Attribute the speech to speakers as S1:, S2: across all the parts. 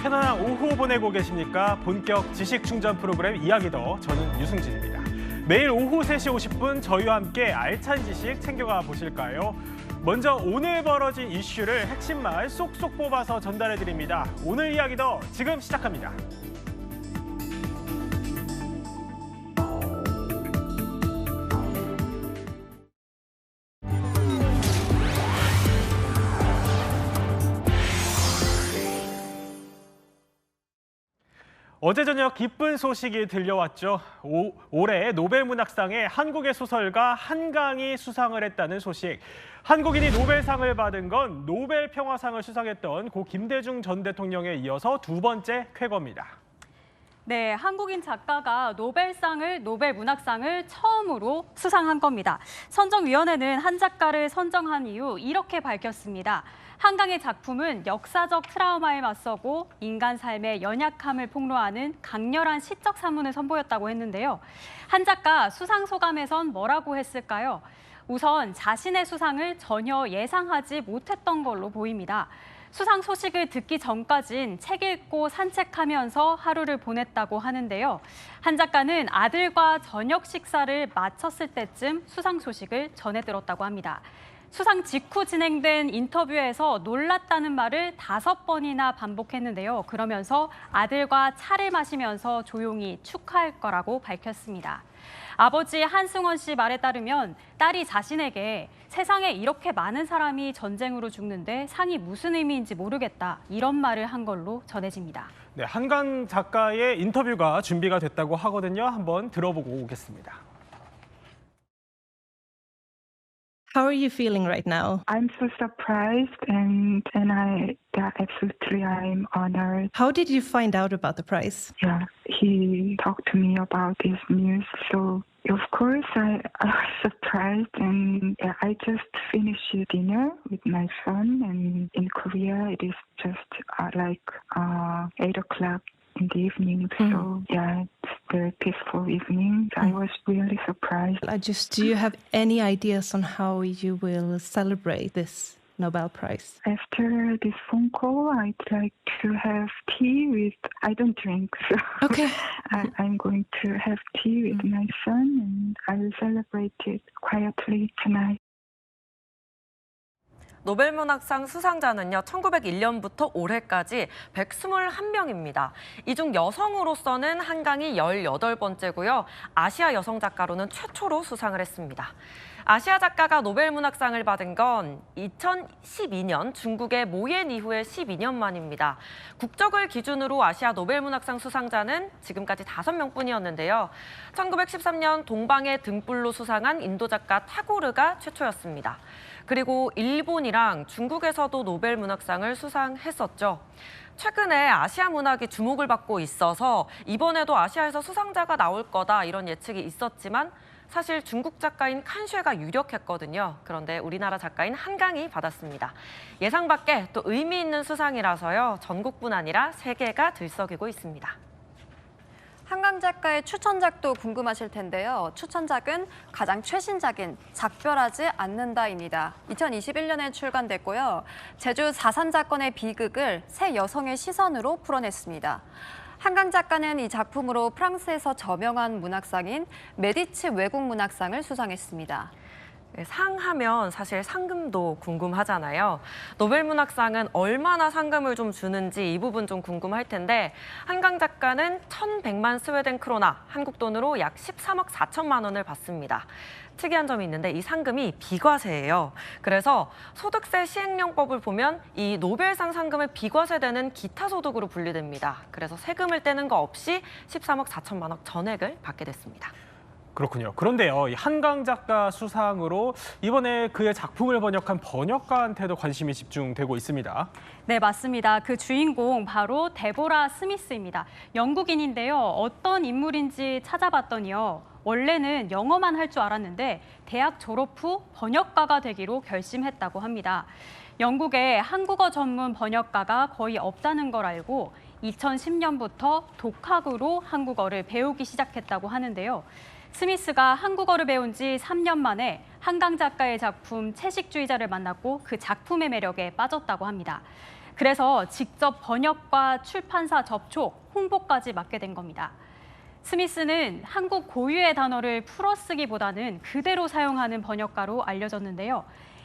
S1: 편안한 오후 보내고 계십니까? 본격 지식 충전 프로그램 이야기더, 저는 유승진입니다. 매일 오후 3시 50분 저희와 함께 알찬 지식 챙겨가 보실까요? 먼저 오늘 벌어진 이슈를 핵심만 쏙쏙 뽑아서 전달해드립니다. 오늘 이야기더 지금 시작합니다. 어제 저녁 기쁜 소식이 들려왔죠. 올해 노벨문학상에 한국의 소설가 한강이 수상을 했다는 소식. 한국인이 노벨상을 받은 건 노벨 평화상을 수상했던 고 김대중 전 대통령에 이어서 두 번째 쾌거입니다.
S2: 네, 한국인 작가가 노벨문학상을 처음으로 수상한 겁니다. 선정위원회는 한 작가를 선정한 이후 이렇게 밝혔습니다. 한강의 작품은 역사적 트라우마에 맞서고 인간 삶의 연약함을 폭로하는 강렬한 시적 산문을 선보였다고 했는데요. 한 작가 수상 소감에선 뭐라고 했을까요? 우선 자신의 수상을 전혀 예상하지 못했던 걸로 보입니다. 수상 소식을 듣기 전까진 책 읽고 산책하면서 하루를 보냈다고 하는데요. 한 작가는 아들과 저녁 식사를 마쳤을 때쯤 수상 소식을 전해 들었다고 합니다. 수상 직후 진행된 인터뷰에서 놀랐다는 말을 5번이나 반복했는데요. 그러면서 아들과 차를 마시면서 조용히 축하할 거라고 밝혔습니다. 아버지 한승원 씨 말에 따르면 딸이 자신에게 세상에 이렇게 많은 사람이 전쟁으로 죽는데 상이 무슨 의미인지 모르겠다, 이런 말을 한 걸로 전해집니다.
S1: 네, 한강 작가의 인터뷰가 준비가 됐다고 하거든요. 한번 들어보고 오겠습니다.
S3: How are you feeling right now?
S4: I'm so surprised and absolutely I'm honored.
S3: How did you find out about the prize?
S4: Yeah, he talked to me about this news, so of course I was surprised, and I just finished dinner with my son, and in Korea it is just 8 o'clock in the evening, so yeah, it's very peaceful evening. I was really surprised.
S3: Do you have any ideas on how you will celebrate this Nobel Prize?
S4: After this phone call, I'd like to have tea with, I don't drink, so
S3: Okay.
S4: I'm going to have tea with my son, and I will celebrate it quietly tonight.
S5: 노벨문학상 수상자는요, 1901년부터 올해까지 121명입니다. 이 중 여성으로서는 한강이 18번째고요. 아시아 여성 작가로는 최초로 수상을 했습니다. 아시아 작가가 노벨문학상을 받은 건 2012년 중국의 모옌 이후에 12년 만입니다. 국적을 기준으로 아시아 노벨문학상 수상자는 지금까지 5명뿐이었는데요. 1913년 동방의 등불로 수상한 인도 작가 타고르가 최초였습니다. 그리고 일본이랑 중국에서도 노벨문학상을 수상했었죠. 최근에 아시아 문학이 주목을 받고 있어서 이번에도 아시아에서 수상자가 나올 거다, 이런 예측이 있었지만 사실 중국 작가인 칸쉐가 유력했거든요. 그런데 우리나라 작가인 한강이 받았습니다. 예상 밖에 또 의미 있는 수상이라서요, 전국뿐 아니라 세계가 들썩이고 있습니다.
S6: 한강 작가의 추천작도 궁금하실 텐데요. 추천작은 가장 최신작인 작별하지 않는다입니다. 2021년에 출간됐고요. 제주 4.3 사건의 비극을 세 여성의 시선으로 풀어냈습니다. 한강 작가는 이 작품으로 프랑스에서 저명한 문학상인 메디치 외국문학상을 수상했습니다.
S5: 상하면 사실 상금도 궁금하잖아요. 노벨문학상은 얼마나 상금을 좀 주는지 이 부분 좀 궁금할 텐데, 한강 작가는 1,100만 스웨덴 크로나, 한국 돈으로 약 13억 4천만 원을 받습니다. 특이한 점이 있는데 이 상금이 비과세예요. 그래서 소득세 시행령법을 보면 이 노벨상 상금은 비과세되는 기타 소득으로 분류됩니다. 그래서 세금을 떼는 거 없이 13억 4천만 원 전액을 받게 됐습니다.
S1: 그렇군요. 그런데요, 이 한강 작가 수상으로 이번에 그의 작품을 번역한 번역가한테도 관심이 집중되고 있습니다.
S2: 네, 맞습니다. 그 주인공 바로 데보라 스미스입니다. 영국인인데요. 어떤 인물인지 찾아봤더니요, 원래는 영어만 할 줄 알았는데 대학 졸업 후 번역가가 되기로 결심했다고 합니다. 영국에 한국어 전문 번역가가 거의 없다는 걸 알고 2010년부터 독학으로 한국어를 배우기 시작했다고 하는데요. 스미스가 한국어를 배운 지 3년 만에 한강 작가의 작품 채식주의자를 만났고 그 작품의 매력에 빠졌다고 합니다. 그래서 직접 번역과 출판사 접촉, 홍보까지 맡게 된 겁니다. 스미스는 한국 고유의 단어를 풀어쓰기보다는 그대로 사용하는 번역가로 알려졌는데요.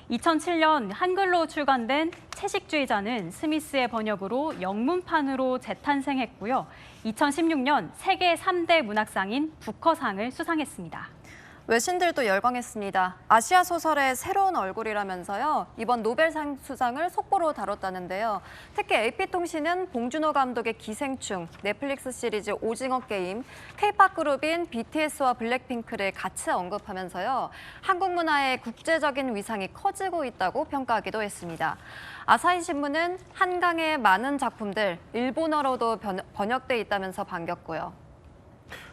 S2: 2007년 한글로 출간된 채식주의자는 스미스의 번역으로 영문판으로 재탄생했고요. 2016년 세계 3대 문학상인 부커상을 수상했습니다.
S6: 외신들도 열광했습니다. 아시아 소설의 새로운 얼굴이라면서요. 이번 노벨상 수상을 속보로 다뤘다는데요. 특히 AP통신은 봉준호 감독의 기생충, 넷플릭스 시리즈 오징어 게임, K-팝 그룹인 BTS와 블랙핑크를 같이 언급하면서요. 한국 문화의 국제적인 위상이 커지고 있다고 평가하기도 했습니다. 아사히 신문은 한강의 많은 작품들 일본어로도 번역돼 있다면서 반겼고요.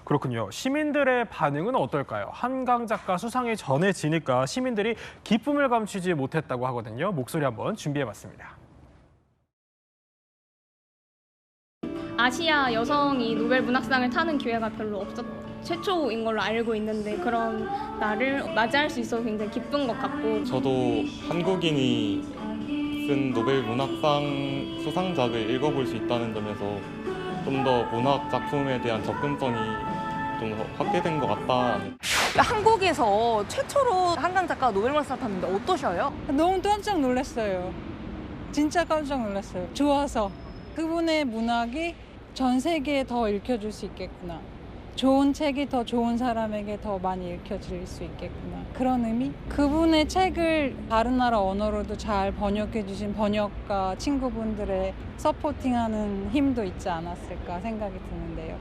S1: 그렇군요. 시민들의 반응은 어떨까요? 한강 작가 수상이 전해지니까 시민들이 기쁨을 감추지 못했다고 하거든요. 목소리 한번 준비해봤습니다.
S7: 아시아 여성이 노벨 문학상을 타는 기회가 별로 최초인 걸로 알고 있는데 그런 날을 맞이할 수 있어서 굉장히 기쁜 것 같고
S8: 저도 한국인이 쓴 노벨 문학상 수상작을 읽어볼 수 있다는 점에서 좀 더 문학 작품에 대한 접근성이 좀 확대된 것 같다.
S5: 한국에서 최초로 한강 작가가 노벨 문학상 탔는데 어떠셔요?
S9: 너무 깜짝 놀랐어요. 진짜 깜짝 놀랐어요. 좋아서 그분의 문학이 전 세계에 더 읽혀줄 수 있겠구나. 좋은 책이 더 좋은 사람에게 더 많이 읽혀질 수 있겠구나. 그런 의미? 그분의 책을 다른 나라 언어로도 잘 번역해 주신 번역가 친구분들의 서포팅하는 힘도 있지 않았을까 생각이 드는데요.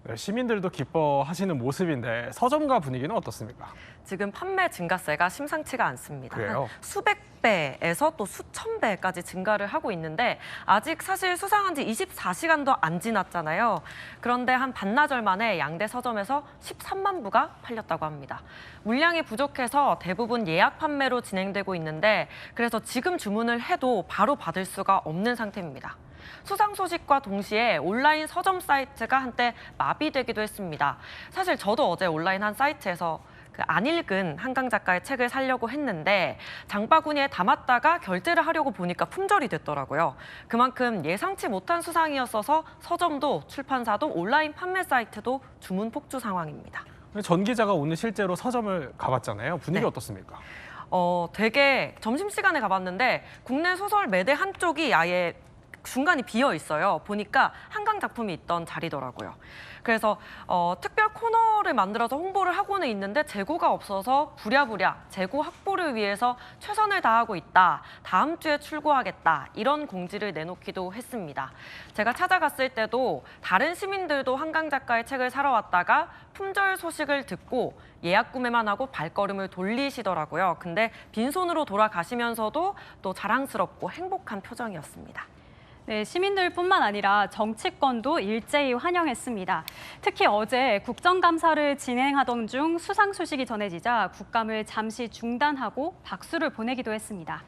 S1: 네, 시민들도 기뻐하시는 모습인데 서점가 분위기는 어떻습니까?
S5: 지금 판매 증가세가 심상치가 않습니다.
S1: 그래요?
S5: 한 수백 배에서 또 수천 배까지 증가를 하고 있는데 아직 사실 수상한 지 24시간도 안 지났잖아요. 그런데 한 반나절 만에 양대 서점에서 13만 부가 팔렸다고 합니다. 물량이 부족해서 대부분 예약 판매로 진행되고 있는데 그래서 지금 주문을 해도 바로 받을 수가 없는 상태입니다. 수상 소식과 동시에 온라인 서점 사이트가 한때 마비되기도 했습니다. 사실 저도 어제 온라인 한 사이트에서 안 읽은 한강 작가의 책을 사려고 했는데 장바구니에 담았다가 결제를 하려고 보니까 품절이 됐더라고요. 그만큼 예상치 못한 수상이었어서 서점도 출판사도 온라인 판매 사이트도 주문 폭주 상황입니다.
S1: 전 기자가 오늘 실제로 서점을 가봤잖아요. 분위기
S5: 네.
S1: 어떻습니까?
S5: 되게 점심시간에 가봤는데 국내 소설 매대 한쪽이 아예 중간이 비어 있어요. 보니까 한강 작품이 있던 자리더라고요. 그래서 특별 코너를 만들어서 홍보를 하고는 있는데 재고가 없어서 부랴부랴 재고 확보를 위해서 최선을 다하고 있다. 다음 주에 출고하겠다. 이런 공지를 내놓기도 했습니다. 제가 찾아갔을 때도 다른 시민들도 한강 작가의 책을 사러 왔다가 품절 소식을 듣고 예약 구매만 하고 발걸음을 돌리시더라고요. 근데 빈손으로 돌아가시면서도 또 자랑스럽고 행복한 표정이었습니다.
S2: 네, 시민들뿐만 아니라 정치권도 일제히 환영했습니다. 특히 어제 국정감사를 진행하던 중 수상 소식이 전해지자 국감을 잠시 중단하고 박수를 보내기도 했습니다.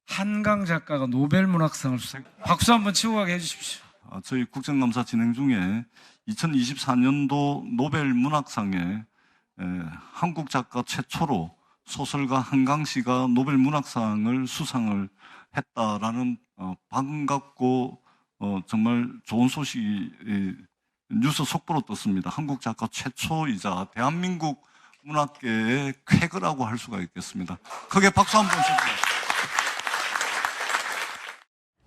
S10: 한강 작가가 노벨 문학상을 수상. 박수 한번 치고 가게 해주십시오.
S11: 저희 국정감사 진행 중에 2024년도 노벨 문학상에 한국 작가 최초로 소설가 한강 씨가 노벨 문학상을 수상을 했다라는 반갑고 정말 좋은 소식이 뉴스 속보로 떴습니다. 한국 작가 최초이자 대한민국 문학계의 쾌거라고 할 수가 있겠습니다. 크게 박수 한번 주세요.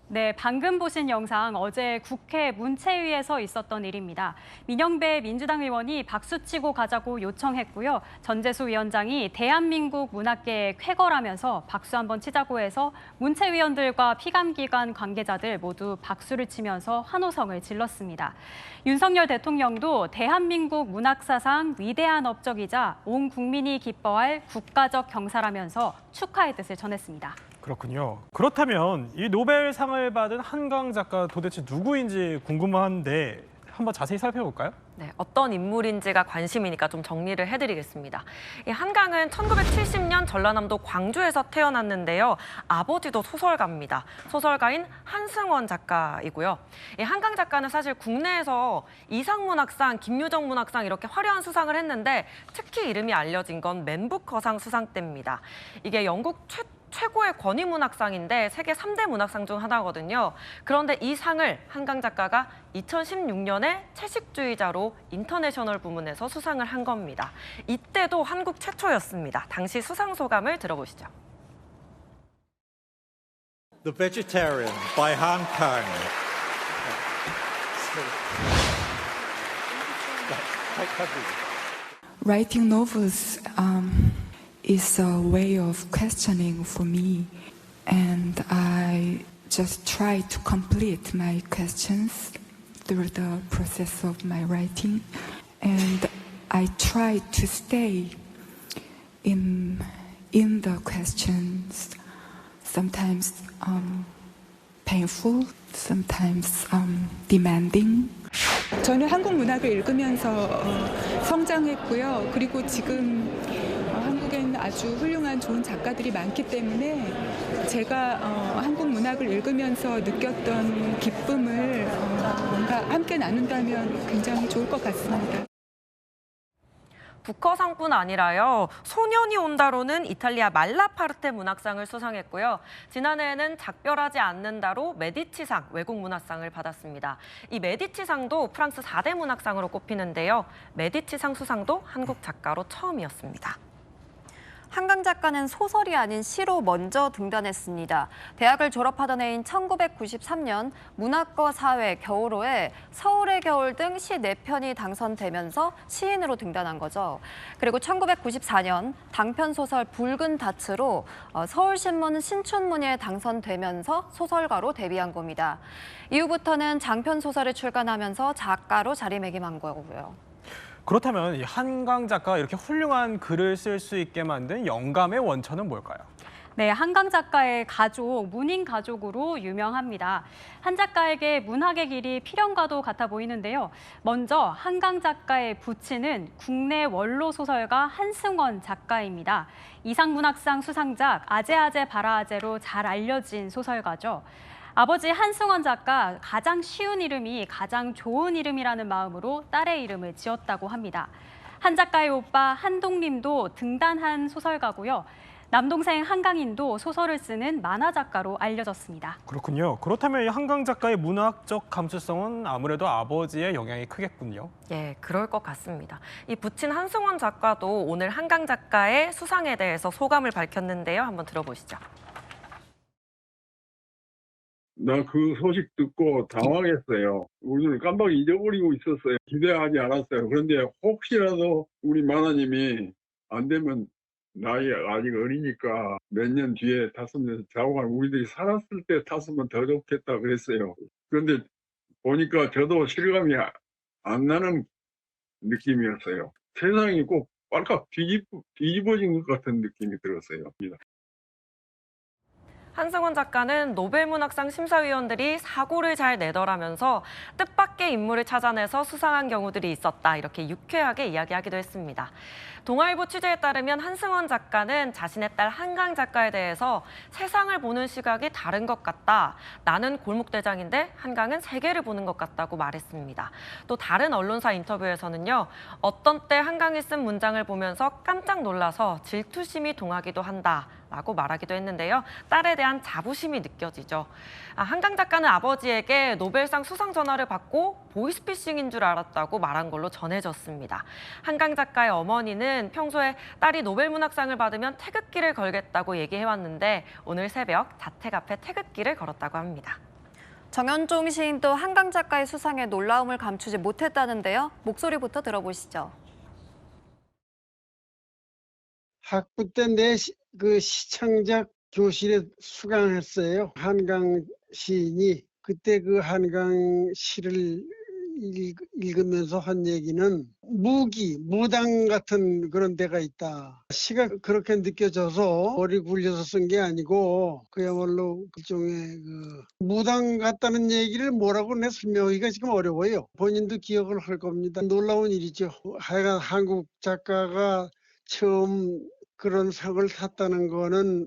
S2: 네, 방금 보신 영상 어제 국회 문체위에서 있었던 일입니다. 민영배 민주당 의원이 박수치고 가자고 요청했고요. 전재수 위원장이 대한민국 문학계의 쾌거라면서 박수 한번 치자고 해서 문체위원들과 피감기관 관계자들 모두 박수를 치면서 환호성을 질렀습니다. 윤석열 대통령도 대한민국 문학사상 위대한 업적이자 온 국민이 기뻐할 국가적 경사라면서 축하의 뜻을 전했습니다.
S1: 그렇군요. 그렇다면 이 노벨상을 받은 한강 작가 도대체 누구인지 궁금한데 한번 자세히 살펴볼까요?
S5: 네, 어떤 인물인지가 관심이니까 좀 정리를 해드리겠습니다. 이 한강은 1970년 전라남도 광주에서 태어났는데요. 아버지도 소설가입니다. 소설가인 한승원 작가이고요. 이 한강 작가는 사실 국내에서 이상문학상, 김유정 문학상 이렇게 화려한 수상을 했는데 특히 이름이 알려진 건 맨부커상 수상 때입니다. 이게 영국 최고의 권위 문학상인데 세계 3대 문학상 중 하나거든요. 그런데 이 상을 한강 작가가 2016년에 채식주의자로 인터내셔널 부문에서 수상을 한 겁니다. 이때도 한국 최초였습니다. 당시 수상 소감을 들어보시죠.
S12: The Vegetarian by Han Kang.
S13: Writing novels is a way of questioning for me, and I just try to complete my questions through the process of my writing, and I try to stay in the questions, sometimes painful, sometimes demanding.
S14: 저는 한국 문학을 읽으면서 성장했고요. 그리고 지금 한국에는 아주 훌륭한 좋은 작가들이 많기 때문에 제가 한국 문학을 읽으면서 느꼈던 기쁨을 뭔가 함께 나눈다면 굉장히 좋을 것 같습니다.
S5: 부커상뿐 아니라요. 소년이 온다로는 이탈리아 말라파르테 문학상을 수상했고요. 지난해에는 작별하지 않는다로 메디치상 외국 문학상을 받았습니다. 이 메디치상도 프랑스 4대 문학상으로 꼽히는데요. 메디치상 수상도 한국 작가로 처음이었습니다.
S6: 한강 작가는 소설이 아닌 시로 먼저 등단했습니다. 대학을 졸업하던 해인 1993년 문학과 사회, 겨울호에 서울의 겨울 등 시 4편이 당선되면서 시인으로 등단한 거죠. 그리고 1994년 단편소설 붉은 닻으로 서울신문 신춘문예에 당선되면서 소설가로 데뷔한 겁니다. 이후부터는 장편소설을 출간하면서 작가로 자리매김한 거고요.
S1: 그렇다면 이 한강 작가가 이렇게 훌륭한 글을 쓸 수 있게 만든 영감의 원천은 뭘까요?
S2: 네, 한강 작가의 가족, 문인 가족으로 유명합니다. 한 작가에게 문학의 길이 필연과도 같아 보이는데요. 먼저 한강 작가의 부친은 국내 원로 소설가 한승원 작가입니다. 이상문학상 수상작 아재아재 바라아재로 잘 알려진 소설가죠. 아버지 한승원 작가 가장 쉬운 이름이 가장 좋은 이름이라는 마음으로 딸의 이름을 지었다고 합니다. 한 작가의 오빠 한동림도 등단한 소설가고요. 남동생 한강인도 소설을 쓰는 만화 작가로 알려졌습니다.
S1: 그렇군요. 그렇다면 이 한강 작가의 문학적 감수성은 아무래도 아버지의 영향이 크겠군요.
S5: 예, 그럴 것 같습니다. 이 부친 한승원 작가도 오늘 한강 작가의 수상에 대해서 소감을 밝혔는데요. 한번 들어보시죠.
S15: 나 그 소식 듣고 당황했어요. 우리는 깜빡 잊어버리고 있었어요. 기대하지 않았어요. 그런데 혹시라도 우리 마나님이 안 되면 나이가 아직 어리니까 몇 년 뒤에 탔으면 자고만 우리들이 살았을 때 탔으면 더 좋겠다 그랬어요. 그런데 보니까 저도 실감이 안 나는 느낌이었어요. 세상이 꼭 빨갛 뒤집어진 것 같은 느낌이 들었어요.
S5: 한승원 작가는 노벨문학상 심사위원들이 사고를 잘 내더라면서 뜻밖의 인물을 찾아내서 수상한 경우들이 있었다. 이렇게 유쾌하게 이야기하기도 했습니다. 동아일보 취재에 따르면 한승원 작가는 자신의 딸 한강 작가에 대해서 세상을 보는 시각이 다른 것 같다. 나는 골목대장인데 한강은 세계를 보는 것 같다고 말했습니다. 또 다른 언론사 인터뷰에서는요. 어떤 때 한강이 쓴 문장을 보면서 깜짝 놀라서 질투심이 동하기도 한다. 라고 말하기도 했는데요. 딸에 대한 자부심이 느껴지죠. 한강 작가는 아버지에게 노벨상 수상 전화를 받고 보이스피싱인 줄 알았다고 말한 걸로 전해졌습니다. 한강 작가의 어머니는 평소에 딸이 노벨문학상을 받으면 태극기를 걸겠다고 얘기해왔는데 오늘 새벽 자택 앞에 태극기를 걸었다고 합니다.
S6: 정현종 시인도 한강 작가의 수상에 놀라움을 감추지 못했다는데요. 목소리부터 들어보시죠.
S16: 학부 때 내 그 시창작 교실에 수강했어요. 한강 시인이 그때 그 한강 시를 읽으면서 한 얘기는 무당 같은 그런 데가 있다. 시가 그렇게 느껴져서 머리 굴려서 쓴 게 아니고 그야말로 일종의 그 무당 같다는 얘기를 뭐라고 내 설명하기가 지금 어려워요. 본인도 기억을 할 겁니다. 놀라운 일이죠. 하여간 한국 작가가 처음 그런 상을 탔다는 거는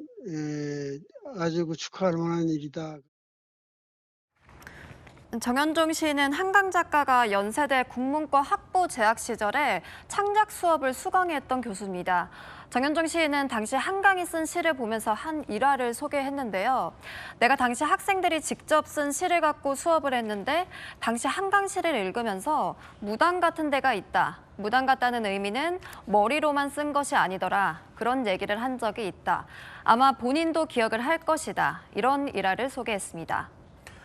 S16: 아주 축하할 만한 일이다.
S6: 정현종 시인은 한강 작가가 연세대 국문과 학부 재학 시절에 창작 수업을 수강했던 교수입니다. 정현종 시인은 당시 한강이 쓴 시를 보면서 한 일화를 소개했는데요. 내가 당시 학생들이 직접 쓴 시를 갖고 수업을 했는데 당시 한강 시를 읽으면서 무당 같은 데가 있다. 무당 같다는 의미는 머리로만 쓴 것이 아니더라. 그런 얘기를 한 적이 있다. 아마 본인도 기억을 할 것이다. 이런 일화를 소개했습니다.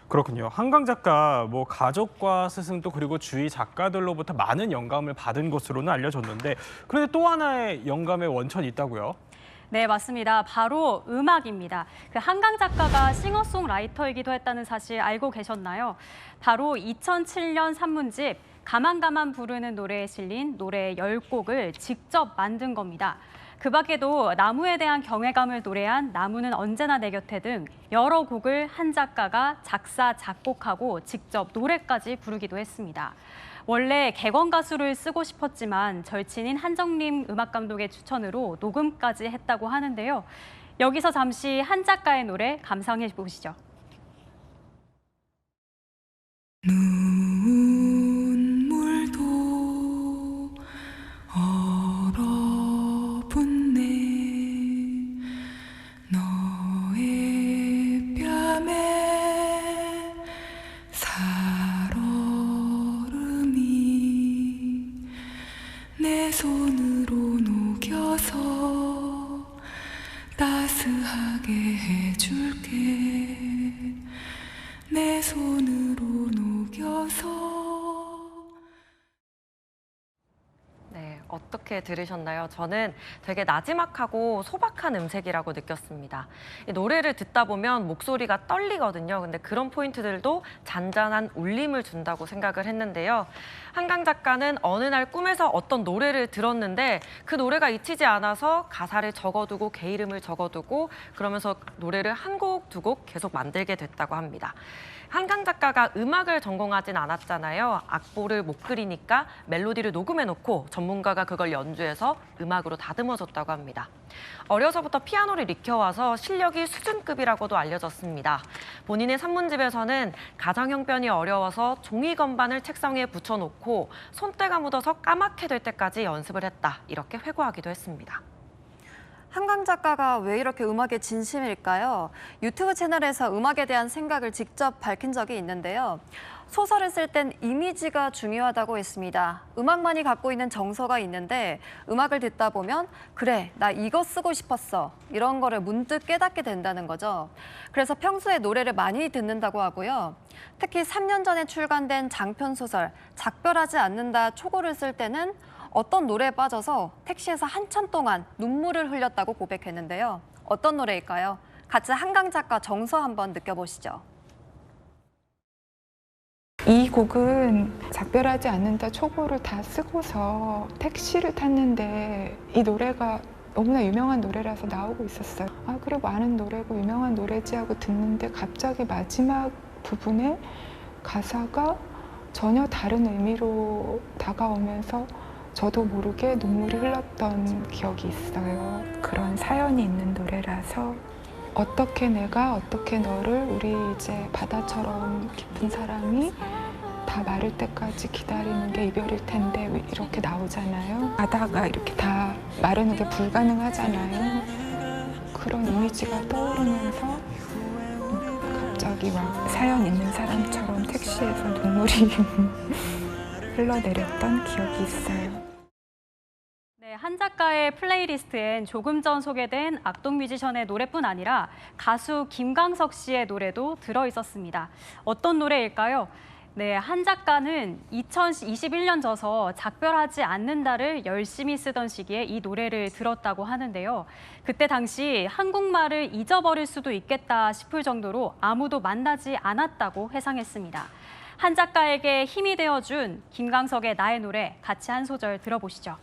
S1: 그렇군요. 한강 작가 가족과 스승 또 그리고 주위 작가들로부터 많은 영감을 받은 것으로는 알려졌는데 그런데 또 하나의 영감의 원천이 있다고요?
S2: 네, 맞습니다. 바로 음악입니다. 한강 작가가 싱어송라이터이기도 했다는 사실 알고 계셨나요? 바로 2007년 산문집 가만가만 부르는 노래에 실린 노래 10곡을 직접 만든 겁니다. 그 밖에도 나무에 대한 경외감을 노래한 나무는 언제나 내 곁에 등 여러 곡을 한 작가가 작사, 작곡하고 직접 노래까지 부르기도 했습니다. 원래 객원 가수를 쓰고 싶었지만 절친인 한정림 음악감독의 추천으로 녹음까지 했다고 하는데요. 여기서 잠시 한 작가의 노래 감상해 보시죠.
S13: 눈물도 얼어붙네 너의 뺨에 살얼음이 내 손으로 녹여서 따스하게 해줄게 내 손으로 녹여서.
S5: 네, 어떻게 들으셨나요? 저는 되게 나지막하고 소박한 음색이라고 느꼈습니다. 이 노래를 듣다 보면 목소리가 떨리거든요. 근데 그런 포인트들도 잔잔한 울림을 준다고 생각을 했는데요. 한강 작가는 어느 날 꿈에서 어떤 노래를 들었는데 그 노래가 잊히지 않아서 가사를 적어두고 개 이름을 적어두고 그러면서 노래를 한 곡, 두 곡 계속 만들게 됐다고 합니다. 한강 작가가 음악을 전공하진 않았잖아요. 악보를 못 그리니까 멜로디를 녹음해놓고 전문가가 그걸 연주해서 음악으로 다듬어줬다고 합니다. 어려서부터 피아노를 익혀와서 실력이 수준급이라고도 알려졌습니다. 본인의 산문집에서는 가정 형편이 어려워서 종이 건반을 책상 위에 붙여놓고 손때가 묻어서 까맣게 될 때까지 연습을 했다. 이렇게 회고하기도 했습니다.
S6: 한강 작가가 왜 이렇게 음악에 진심일까요? 유튜브 채널에서 음악에 대한 생각을 직접 밝힌 적이 있는데요. 소설을 쓸 땐 이미지가 중요하다고 했습니다. 음악만이 갖고 있는 정서가 있는데 음악을 듣다 보면 그래, 나 이거 쓰고 싶었어. 이런 거를 문득 깨닫게 된다는 거죠. 그래서 평소에 노래를 많이 듣는다고 하고요. 특히 3년 전에 출간된 장편 소설 작별하지 않는다 초고를 쓸 때는 어떤 노래에 빠져서 택시에서 한참 동안 눈물을 흘렸다고 고백했는데요. 어떤 노래일까요? 같이 한강 작가 정서 한번 느껴보시죠.
S13: 이 곡은 작별하지 않는다 초고를 다 쓰고서 택시를 탔는데 이 노래가 너무나 유명한 노래라서 나오고 있었어요. 아, 그래 많은 노래고 유명한 노래지 하고 듣는데 갑자기 마지막 부분에 가사가 전혀 다른 의미로 다가오면서 저도 모르게 눈물이 흘렀던 기억이 있어요. 그런 사연이 있는 노래라서 어떻게 내가 어떻게 너를 우리 이제 바다처럼 깊은 사랑이 다 마를 때까지 기다리는 게 이별일 텐데 이렇게 나오잖아요. 바다가 이렇게 다 마르는 게 불가능하잖아요. 그런 이미지가 떠오르면서 갑자기 막 사연 있는 사람처럼 택시에서 눈물이 흘러내렸던 기억이 있어요.
S2: 네, 한 작가의 플레이리스트엔 조금 전 소개된 악동 뮤지션의 노래뿐 아니라 가수 김광석 씨의 노래도 들어있었습니다. 어떤 노래일까요? 네, 한 작가는 2021년 져서 작별하지 않는다를 열심히 쓰던 시기에 이 노래를 들었다고 하는데요. 그때 당시 한국말을 잊어버릴 수도 있겠다 싶을 정도로 아무도 만나지 않았다고 회상했습니다. 한 작가에게 힘이 되어준 김광석의 나의 노래 같이 한 소절 들어보시죠.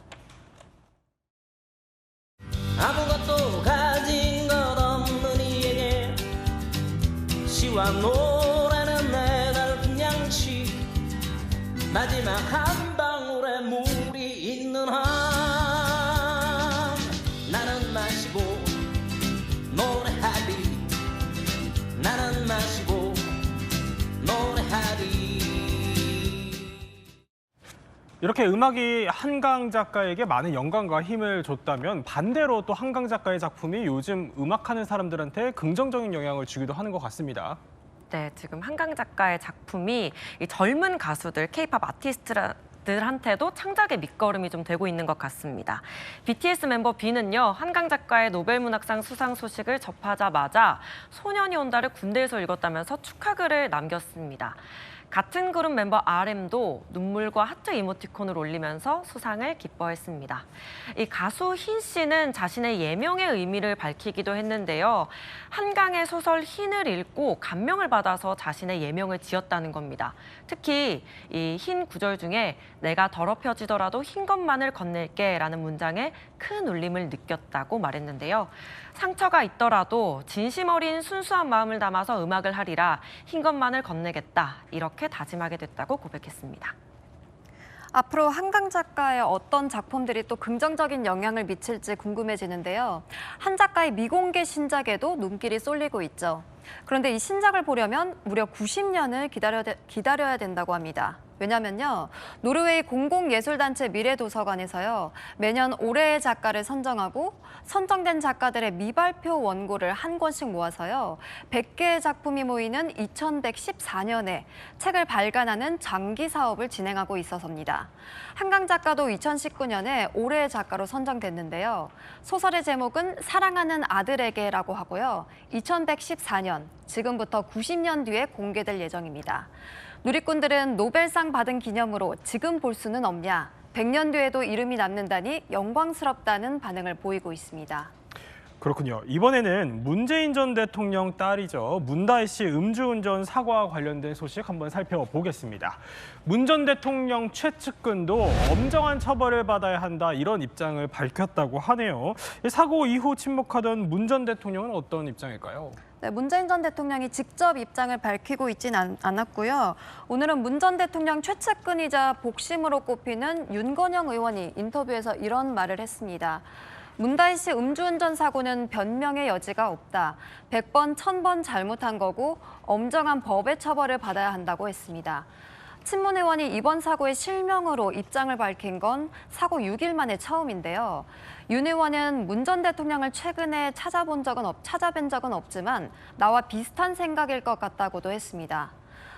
S17: 아무것도 가진 것 없는 이에게 시와 노래는 내 달픈 양치 마지막 한 방울의 물이 있는 한 나는 마시고 노래하리 나는 마시고 노래하리
S1: 이렇게 음악이 한강 작가에게 많은 영감과 힘을 줬다면 반대로 또 한강 작가의 작품이 요즘 음악하는 사람들한테 긍정적인 영향을 주기도 하는 것 같습니다.
S5: 네, 지금 한강 작가의 작품이 이 젊은 가수들, K-팝 아티스트들한테도 창작의 밑거름이 좀 되고 있는 것 같습니다. BTS 멤버 B는요, 한강 작가의 노벨문학상 수상 소식을 접하자마자 소년이 온다를 군대에서 읽었다면서 축하글을 남겼습니다. 같은 그룹 멤버 RM도 눈물과 하트 이모티콘을 올리면서 수상을 기뻐했습니다. 이 가수 흰 씨는 자신의 예명의 의미를 밝히기도 했는데요. 한강의 소설 흰을 읽고 감명을 받아서 자신의 예명을 지었다는 겁니다. 특히 이 흰 구절 중에 내가 더럽혀지더라도 흰 것만을 건넬게 라는 문장에 큰 울림을 느꼈다고 말했는데요. 상처가 있더라도 진심 어린 순수한 마음을 담아서 음악을 하리라 흰 것만을 건네겠다 이렇게 다짐하게 됐다고 고백했습니다.
S6: 앞으로 한강 작가의 어떤 작품들이 또 긍정적인 영향을 미칠지 궁금해지는데요. 한 작가의 미공개 신작에도 눈길이 쏠리고 있죠. 그런데 이 신작을 보려면 무려 90년을 기다려야 된다고 합니다. 왜냐면요, 노르웨이 공공예술단체 미래도서관에서요, 매년 올해의 작가를 선정하고 선정된 작가들의 미발표 원고를 한 권씩 모아서요, 100개의 작품이 모이는 2114년에 책을 발간하는 장기 사업을 진행하고 있어서입니다. 한강 작가도 2019년에 올해의 작가로 선정됐는데요. 소설의 제목은 사랑하는 아들에게라고 하고요. 2114년, 지금부터 90년 뒤에 공개될 예정입니다. 누리꾼들은 노벨상 받은 기념으로 지금 볼 수는 없냐, 100년 뒤에도 이름이 남는다니 영광스럽다는 반응을 보이고 있습니다.
S1: 그렇군요. 이번에는 문재인 전 대통령 딸이죠. 문다혜 씨 음주운전 사고와 관련된 소식 한번 살펴보겠습니다. 문 전 대통령 최측근도 엄정한 처벌을 받아야 한다 이런 입장을 밝혔다고 하네요. 사고 이후 침묵하던 문 전 대통령은 어떤 입장일까요?
S6: 네, 문재인 전 대통령이 직접 입장을 밝히고 있진 않았고요. 오늘은 문 전 대통령 최측근이자 복심으로 꼽히는 윤건영 의원이 인터뷰에서 이런 말을 했습니다. 문다혜 씨 음주운전 사고는 변명의 여지가 없다. 100번, 1000번 잘못한 거고 엄정한 법의 처벌을 받아야 한다고 했습니다. 친문 의원이 이번 사고의 실명으로 입장을 밝힌 건 사고 6일 만에 처음인데요. 윤 의원은 문 전 대통령을 최근에 찾아뵌 적은 없지만 나와 비슷한 생각일 것 같다고도 했습니다.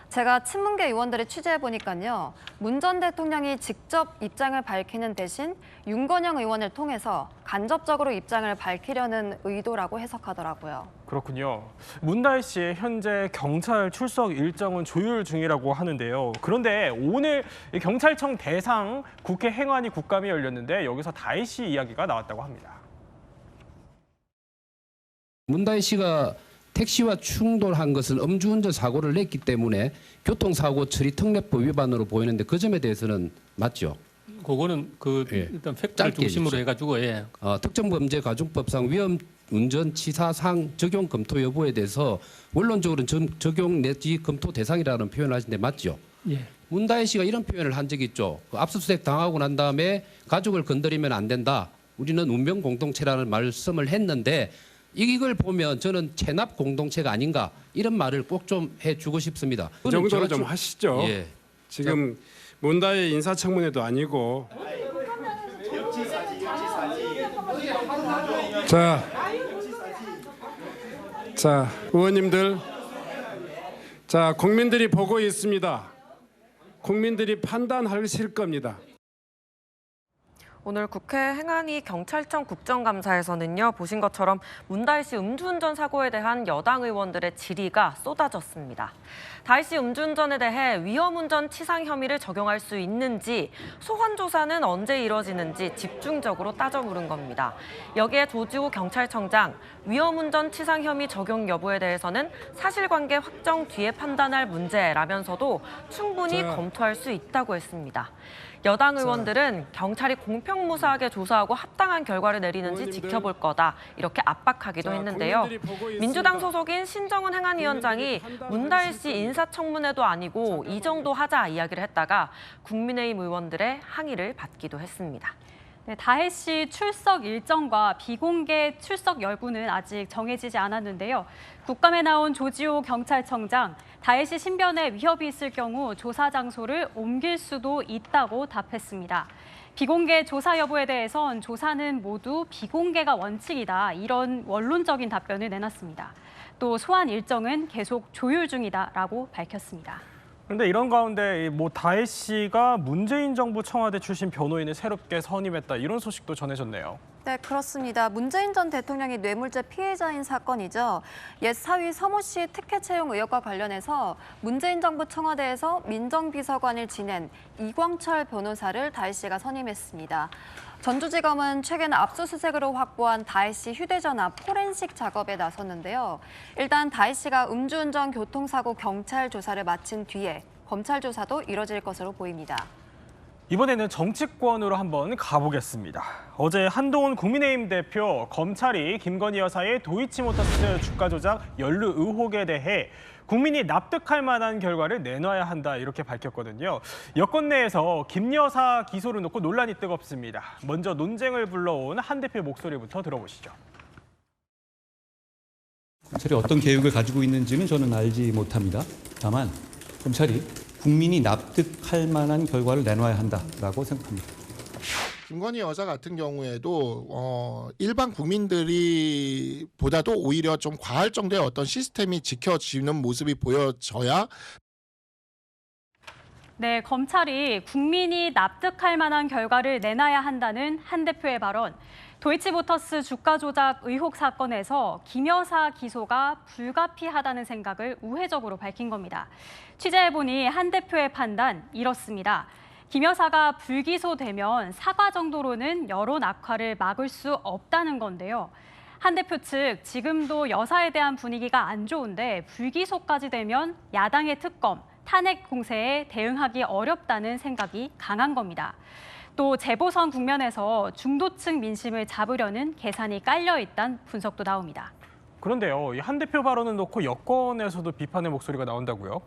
S6: 제가 친문계 의원들을 취재해보니까요. 문 전 대통령이 직접 입장을 밝히는 대신 윤건영 의원을 통해서 간접적으로 입장을 밝히려는 의도라고 해석하더라고요.
S1: 그렇군요. 문다혜 씨 현재 경찰 출석 일정은 조율 중이라고 하는데요. 그런데 오늘 경찰청 대상 국회 행안위 국감이 열렸는데 여기서 다혜 씨 이야기가 나왔다고 합니다.
S18: 문다혜 씨가 택시와 충돌한 것은 음주운전 사고를 냈기 때문에 교통사고 처리 특례법 위반으로 보이는데 그 점에 대해서는 맞죠?
S19: 그거는 일단 팩트를 중심으로 해가지고
S18: 특정범죄가중법상 위험운전치사상 적용 검토 여부에 대해서 원론적으로는 적용 내지 검토 대상이라는 표현을 하시는데 맞죠?
S19: 예.
S18: 문다혜 씨가 이런 표현을 한 적이 있죠. 압수수색 당하고 난 다음에 가족을 건드리면 안 된다. 우리는 운명 공동체라는 말씀을 했는데 이걸 보면 저는 체납 공동체가 아닌가 이런 말을 꼭 좀 해주고 싶습니다.
S20: 그 정도는 좀 하시죠.
S18: 예.
S20: 지금 문다혜 인사청문회도 아니고. 자, 의원님들, 자, 국민들이 보고 있습니다. 국민들이 판단하실 겁니다.
S5: 오늘 국회 행안위 경찰청 국정감사에서는요, 보신 것처럼 문다혜 씨 음주운전 사고에 대한 여당 의원들의 질의가 쏟아졌습니다. 다혜 씨 음주운전에 대해 위험운전 치상 혐의를 적용할 수 있는지, 소환 조사는 언제 이뤄지는지 집중적으로 따져 물은 겁니다. 여기에 조지호 경찰청장, 위험운전 치상 혐의 적용 여부에 대해서는 사실관계 확정 뒤에 판단할 문제라면서도 충분히 검토할 수 있다고 했습니다. 여당 의원들은 경찰이 공평무사하게 조사하고 합당한 결과를 내리는지 지켜볼 거다 이렇게 압박하기도 했는데요. 민주당 소속인 신정훈 행안위원장이 문다혜 씨 인사청문회도 아니고 이 정도 하자 이야기를 했다가 국민의힘 의원들의 항의를 받기도 했습니다.
S2: 네, 다혜 씨 출석 일정과 비공개 출석 여부는 아직 정해지지 않았는데요. 국감에 나온 조지호 경찰청장, 다혜 씨 신변에 위협이 있을 경우 조사 장소를 옮길 수도 있다고 답했습니다. 비공개 조사 여부에 대해선 조사는 모두 비공개가 원칙이다, 이런 원론적인 답변을 내놨습니다. 또 소환 일정은 계속 조율 중이다라고 밝혔습니다.
S1: 그런데 이런 가운데 다혜 씨가 문재인 정부 청와대 출신 변호인을 새롭게 선임했다, 이런 소식도 전해졌네요.
S6: 네, 그렇습니다. 문재인 전 대통령이 뇌물죄 피해자인 사건이죠. 옛 사위 서모 씨 특혜 채용 의혹과 관련해서 문재인 정부 청와대에서 민정비서관을 지낸 이광철 변호사를 다혜 씨가 선임했습니다. 전주지검은 최근 압수수색으로 확보한 다혜 씨 휴대전화 포렌식 작업에 나섰는데요. 일단 다혜 씨가 음주운전 교통사고 경찰 조사를 마친 뒤에 검찰 조사도 이뤄질 것으로 보입니다.
S1: 이번에는 정치권으로 한번 가보겠습니다. 어제 한동훈 국민의힘 대표, 검찰이 김건희 여사의 도이치모터스 주가 조작 연루 의혹에 대해 국민이 납득할 만한 결과를 내놔야 한다, 이렇게 밝혔거든요. 여권 내에서 김 여사 기소를 놓고 논란이 뜨겁습니다. 먼저 논쟁을 불러온 한 대표 목소리부터 들어보시죠.
S21: 검찰이 어떤 계획을 가지고 있는지는 저는 알지 못합니다. 다만 검찰이 국민이 납득할 만한 결과를 내놔야 한다라고 생각합니다.
S22: 김건희 여사 같은 경우에도 일반 국민들이 보다도 오히려 좀 과할 정도의 어떤 시스템이 지켜지는 모습이 보여져야.
S2: 네, 검찰이 국민이 납득할 만한 결과를 내놔야 한다는 한 대표의 발언. 도이치모터스 주가 조작 의혹 사건에서 김 여사 기소가 불가피하다는 생각을 우회적으로 밝힌 겁니다. 취재해보니 한 대표의 판단 이렇습니다. 김 여사가 불기소되면 사과 정도로는 여론 악화를 막을 수 없다는 건데요. 한 대표 측, 지금도 여사에 대한 분위기가 안 좋은데 불기소까지 되면 야당의 특검, 탄핵 공세에 대응하기 어렵다는 생각이 강한 겁니다. 또 재보선 국면에서 중도층 민심을 잡으려는 계산이 깔려있다는 분석도 나옵니다.
S1: 그런데요, 이 한 대표 발언을 놓고 여권에서도 비판의 목소리가 나온다고요?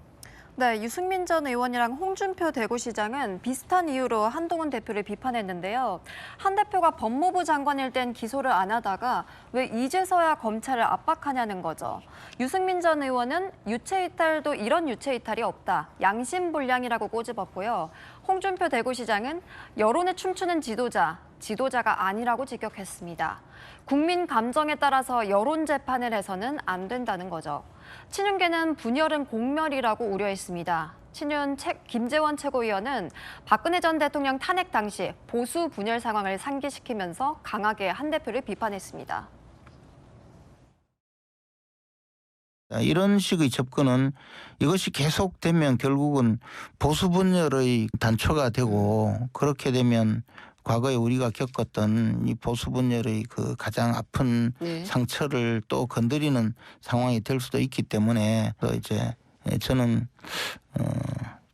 S6: 네, 유승민 전 의원이랑 홍준표 대구시장은 비슷한 이유로 한동훈 대표를 비판했는데요. 한 대표가 법무부 장관일 땐 기소를 안 하다가 왜 이제서야 검찰을 압박하냐는 거죠. 유승민 전 의원은 유체이탈도 이런 유체이탈이 없다, 양심불량이라고 꼬집었고요. 홍준표 대구시장은 여론에 춤추는 지도자가 아니라고 직격했습니다. 국민 감정에 따라서 여론 재판을 해서는 안 된다는 거죠. 친윤계는 분열은 공멸이라고 우려했습니다. 친윤 김재원 최고위원은 박근혜 전 대통령 탄핵 당시 보수 분열 상황을 상기시키면서 강하게 한 대표를 비판했습니다.
S23: 이런 식의 접근은 이것이 계속되면 결국은 보수 분열의 단초가 되고, 그렇게 되면 과거에 우리가 겪었던 이 보수 분열의 그 가장 아픈 상처를 또 건드리는 상황이 될 수도 있기 때문에, 이제 저는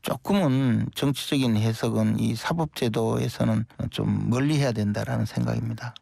S23: 조금은 정치적인 해석은 이 사법제도에서는 좀 멀리해야 된다라는 생각입니다.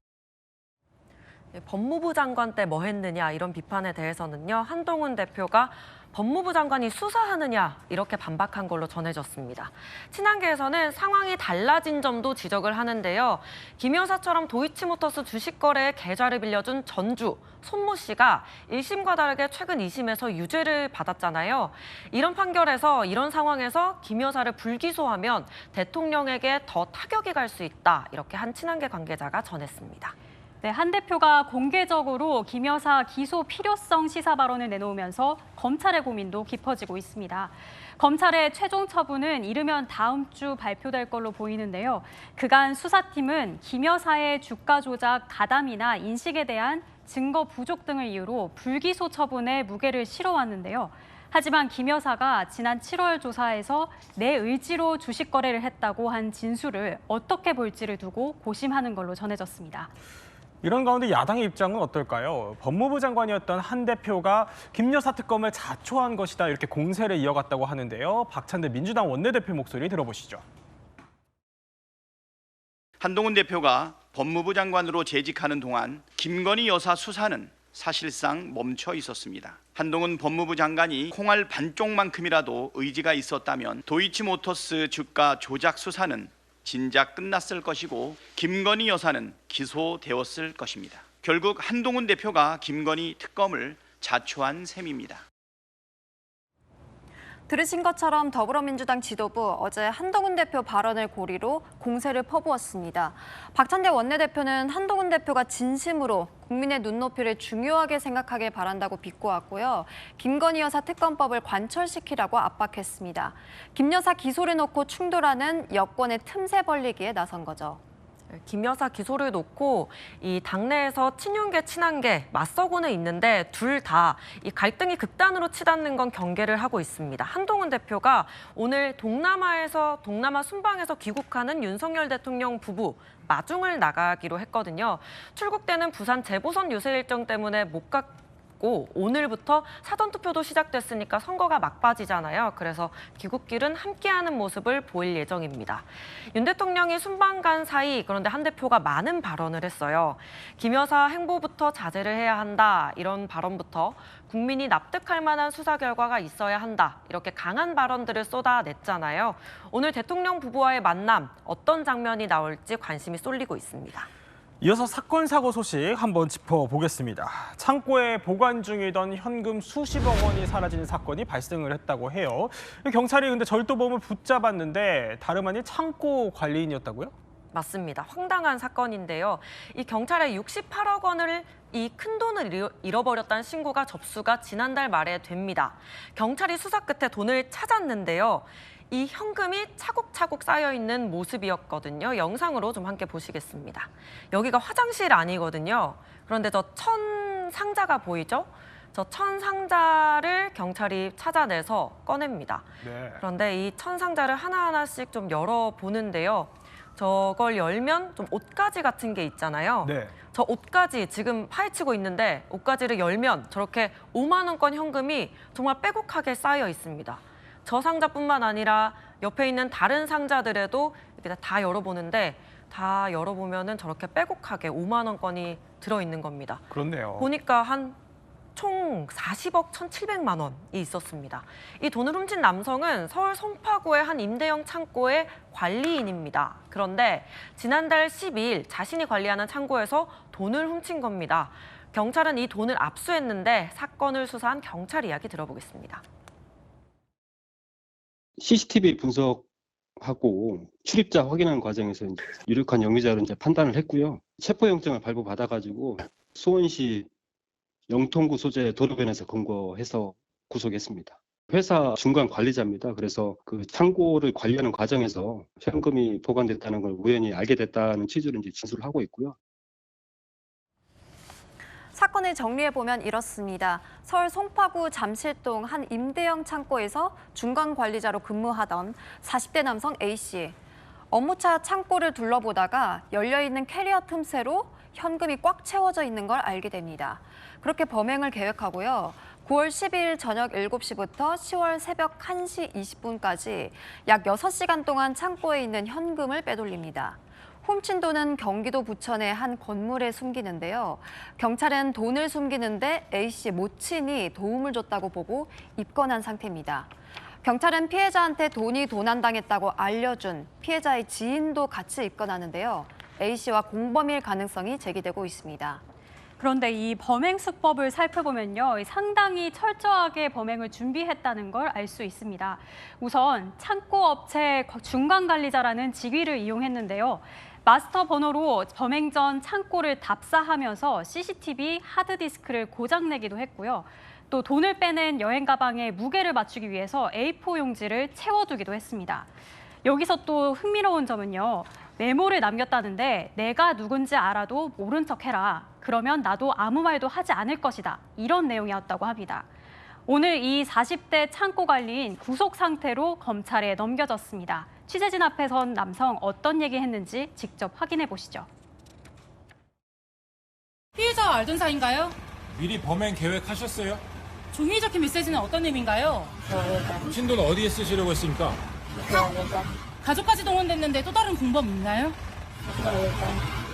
S5: 법무부 장관 때 뭐 했느냐, 이런 비판에 대해서는요, 한동훈 대표가 법무부 장관이 수사하느냐, 이렇게 반박한 걸로 전해졌습니다. 친한계에서는 상황이 달라진 점도 지적을 하는데요. 김 여사처럼 도이치모터스 주식 거래에 계좌를 빌려준 전주 손모 씨가 1심과 다르게 최근 2심에서 유죄를 받았잖아요. 이런 판결에서, 이런 상황에서 김 여사를 불기소하면 대통령에게 더 타격이 갈 수 있다, 이렇게 한 친한계 관계자가 전했습니다.
S2: 네, 한 대표가 공개적으로 김 여사 기소 필요성 시사 발언을 내놓으면서 검찰의 고민도 깊어지고 있습니다. 검찰의 최종 처분은 이르면 다음 주 발표될 걸로 보이는데요. 그간 수사팀은 김 여사의 주가 조작 가담이나 인식에 대한 증거 부족 등을 이유로 불기소 처분에 무게를 실어왔는데요. 하지만 김 여사가 지난 7월 조사에서 내 의지로 주식 거래를 했다고 한 진술을 어떻게 볼지를 두고 고심하는 걸로 전해졌습니다.
S1: 이런 가운데 야당의 입장은 어떨까요? 법무부 장관이었던 한 대표가 김 여사 특검을 자초한 것이다, 이렇게 공세를 이어갔다고 하는데요. 박찬대 민주당 원내대표 목소리 들어보시죠.
S24: 한동훈 대표가 법무부 장관으로 재직하는 동안 김건희 여사 수사는 사실상 멈춰 있었습니다. 한동훈 법무부 장관이 콩알 반쪽만큼이라도 의지가 있었다면 도이치모터스 주가 조작 수사는 진작 끝났을 것이고 김건희 여사는 기소되었을 것입니다. 결국 한동훈 대표가 김건희 특검을 자초한 셈입니다.
S6: 들으신 것처럼 더불어민주당 지도부 어제 한동훈 대표 발언을 고리로 공세를 퍼부었습니다. 박찬대 원내대표는 한동훈 대표가 진심으로 국민의 눈높이를 중요하게 생각하길 바란다고 비꼬았고요. 김건희 여사 특검법을 관철시키라고 압박했습니다. 김 여사 기소를 놓고 충돌하는 여권의 틈새 벌리기에 나선 거죠.
S5: 김 여사 기소를 놓고 이 당내에서 친윤계 친한계 맞서고는 있는데 둘 다 이 갈등이 극단으로 치닫는 건 경계를 하고 있습니다. 한동훈 대표가 오늘 동남아 순방에서 귀국하는 윤석열 대통령 부부 마중을 나가기로 했거든요. 출국되는 부산 재보선 유세 일정 때문에 못 갔고 오늘부터 사전투표도 시작됐으니까 선거가 막바지잖아요. 그래서 귀국길은 함께하는 모습을 보일 예정입니다. 윤 대통령이 순방 간 사이 그런데 한 대표가 많은 발언을 했어요. 김 여사 행보부터 자제를 해야 한다. 이런 발언부터 국민이 납득할 만한 수사 결과가 있어야 한다. 이렇게 강한 발언들을 쏟아냈잖아요. 오늘 대통령 부부와의 만남 어떤 장면이 나올지 관심이 쏠리고 있습니다.
S1: 이어서 사건 사고 소식 한번 짚어보겠습니다. 창고에 보관 중이던 현금 수십억 원이 사라진 사건이 발생을 했다고 해요. 경찰이 근데 절도범을 붙잡았는데 다름 아닌 창고 관리인이었다고요?
S5: 맞습니다. 황당한 사건인데요. 이 경찰에 68억 원을 이 큰 돈을 잃어버렸다는 신고가 접수가 지난달 말에 됩니다. 경찰이 수사 끝에 돈을 찾았는데요. 이 현금이 차곡차곡 쌓여있는 모습이었거든요. 영상으로 좀 함께 보시겠습니다. 여기가 화장실 아니거든요. 그런데 저 천 상자가 보이죠? 저 천 상자를 경찰이 찾아내서 꺼냅니다.
S1: 네.
S5: 그런데 이 천 상자를 하나하나씩 좀 열어보는데요. 저걸 열면 좀 옷가지 같은 게 있잖아요.
S1: 네.
S5: 저 옷가지 지금 파헤치고 있는데 옷가지를 열면 저렇게 5만 원권 현금이 정말 빼곡하게 쌓여 있습니다. 저 상자뿐만 아니라 옆에 있는 다른 상자들에도 이렇게 다 열어보는데 다 열어보면은 저렇게 빼곡하게 5만 원권이 들어있는 겁니다.
S1: 그렇네요.
S5: 보니까 총 40억 1,700만 원이 있었습니다. 이 돈을 훔친 남성은 서울 송파구의 한 임대형 창고의 관리인입니다. 그런데 지난달 12일 자신이 관리하는 창고에서 돈을 훔친 겁니다. 경찰은 이 돈을 압수했는데 사건을 수사한 경찰 이야기 들어보겠습니다.
S3: CCTV 분석하고 출입자 확인하는 과정에서 이제 유력한 용의자로 이제 판단을 했고요. 체포영장을 발부받아가지고 수원시 영통구 소재 도로변에서 검거해서 구속했습니다. 회사 중간 관리자입니다. 그래서 그 창고를 관리하는 과정에서 현금이 보관됐다는 걸 우연히 알게 됐다는 취지로 이제 진술을 하고 있고요.
S6: 사건을 정리해보면 이렇습니다. 서울 송파구 잠실동 한 임대형 창고에서 중간 관리자로 근무하던 40대 남성 A씨. 업무차 창고를 둘러보다가 열려있는 캐리어 틈새로 현금이 꽉 채워져 있는 걸 알게 됩니다. 그렇게 범행을 계획하고요. 9월 12일 저녁 7시부터 10월 새벽 1시 20분까지 약 6시간 동안 창고에 있는 현금을 빼돌립니다. 훔친 돈은 경기도 부천의 한 건물에 숨기는데요. 경찰은 돈을 숨기는데 A씨 모친이 도움을 줬다고 보고 입건한 상태입니다. 경찰은 피해자한테 돈이 도난당했다고 알려준 피해자의 지인도 같이 입건하는데요. A씨와 공범일 가능성이 제기되고 있습니다.
S2: 그런데 이 범행 수법을 살펴보면요. 상당히 철저하게 범행을 준비했다는 걸 알 수 있습니다. 우선 창고업체 중간관리자라는 직위를 이용했는데요. 마스터 번호로 범행 전 창고를 답사하면서 CCTV 하드디스크를 고장내기도 했고요. 또 돈을 빼낸 여행 가방에 무게를 맞추기 위해서 A4 용지를 채워두기도 했습니다. 여기서 또 흥미로운 점은요. 메모를 남겼다는데 내가 누군지 알아도 모른 척해라. 그러면 나도 아무 말도 하지 않을 것이다. 이런 내용이었다고 합니다. 오늘 이 40대 창고 관리인 구속 상태로 검찰에 넘겨졌습니다. 취재진 앞에 선 남성 어떤 얘기했는지 직접 확인해 보시죠.
S4: 피해자와 알던 사이인가요?
S7: 미리 범행 계획하셨어요?
S4: 종이에 적힌 메시지는 어떤 의미인가요?
S7: 훔친 돈 어디에 쓰시려고 했습니까?
S4: 가족까지 동원됐는데 또 다른 공범 있나요?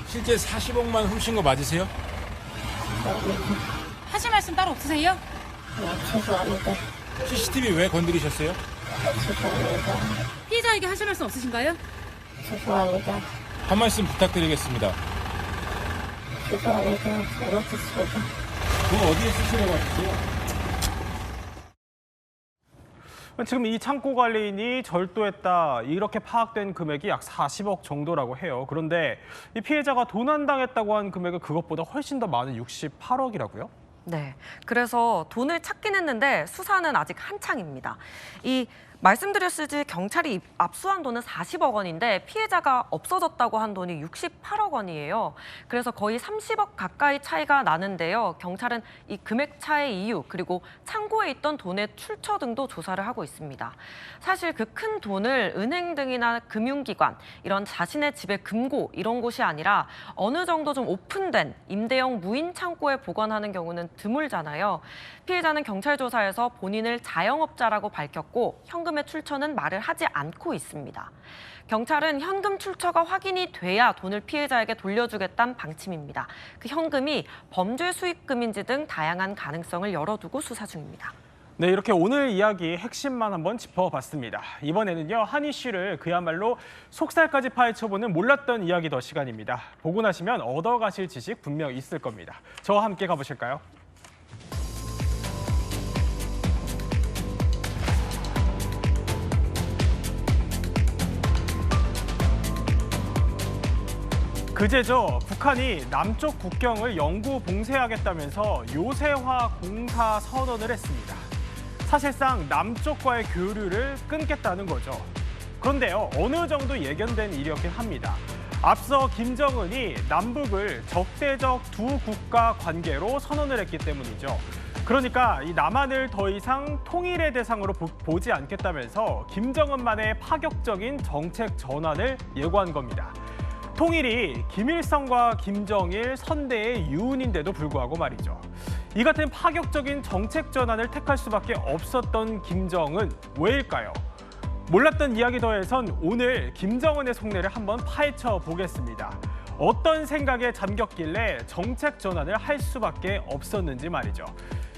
S7: 실제 40억만 훔친 거 맞으세요?
S4: 하실 말씀 따로 없으세요?
S7: CCTV 왜 건드리셨어요?
S4: 피해자에게 하실 말씀 없으신가요?
S8: 죄송합니다.
S7: 한 말씀 부탁드리겠습니다.
S8: 죄송합니다. 잘못했습니다.
S7: 돈 어디에 쓰시려고 하셨어요?
S1: 지금 이 창고 관리인이 절도했다 이렇게 파악된 금액이 약 40억 정도라고 해요. 그런데 이 피해자가 도난당했다고 한 금액은 그것보다 훨씬 더 많은 68억이라고요?
S5: 네, 그래서 돈을 찾긴 했는데 수사는 아직 한창입니다. 말씀드렸듯이 경찰이 압수한 돈은 40억 원인데 피해자가 없어졌다고 한 돈이 68억 원이에요. 그래서 거의 30억 가까이 차이가 나는데요. 경찰은 이 금액 차의 이유 그리고 창고에 있던 돈의 출처 등도 조사를 하고 있습니다. 사실 그 큰 돈을 은행 등이나 금융기관, 이런 자신의 집의 금고 이런 곳이 아니라 어느 정도 좀 오픈된 임대형 무인 창고에 보관하는 경우는 드물잖아요. 피해자는 경찰 조사에서 본인을 자영업자라고 밝혔고 현금의 출처는 말을 하지 않고 있습니다. 경찰은 현금 출처가 확인이 돼야 돈을 피해자에게 돌려주겠다는 방침입니다. 그 현금이 범죄 수익금인지 등 다양한 가능성을 열어두고 수사 중입니다.
S1: 네, 이렇게 오늘 이야기 핵심만 한번 짚어봤습니다. 이번에는요, 한 이슈를 그야말로 속살까지 파헤쳐보는 몰랐던 이야기 더 시간입니다. 보고 나시면 얻어가실 지식 분명 있을 겁니다. 저와 함께 가보실까요? 그제죠. 북한이 남쪽 국경을 영구 봉쇄하겠다면서 요새화 공사 선언을 했습니다. 사실상 남쪽과의 교류를 끊겠다는 거죠. 그런데요, 어느 정도 예견된 일이었긴 합니다. 앞서 김정은이 남북을 적대적 두 국가 관계로 선언을 했기 때문이죠. 그러니까 이 남한을 더 이상 통일의 대상으로 보지 않겠다면서 김정은만의 파격적인 정책 전환을 예고한 겁니다. 통일이 김일성과 김정일 선대의 유운인데도 불구하고 말이죠. 이 같은 파격적인 정책 전환을 택할 수밖에 없었던 김정은 왜일까요? 몰랐던 이야기 더해선 오늘 김정은의 속내를 한번 파헤쳐 보겠습니다. 어떤 생각에 잠겼길래 정책 전환을 할 수밖에 없었는지 말이죠.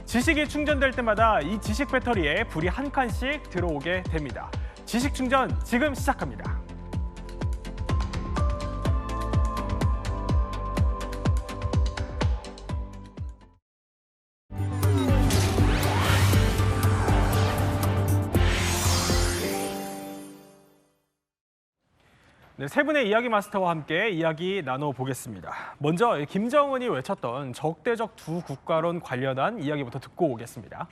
S1: 지식이 충전될 때마다 이 지식 배터리에 불이 한 칸씩 들어오게 됩니다. 지식 충전 지금 시작합니다. 네, 세 분의 이야기 마스터와 함께 이야기 나눠보겠습니다. 먼저 김정은이 외쳤던 적대적 두 국가론 관련한 이야기부터 듣고 오겠습니다.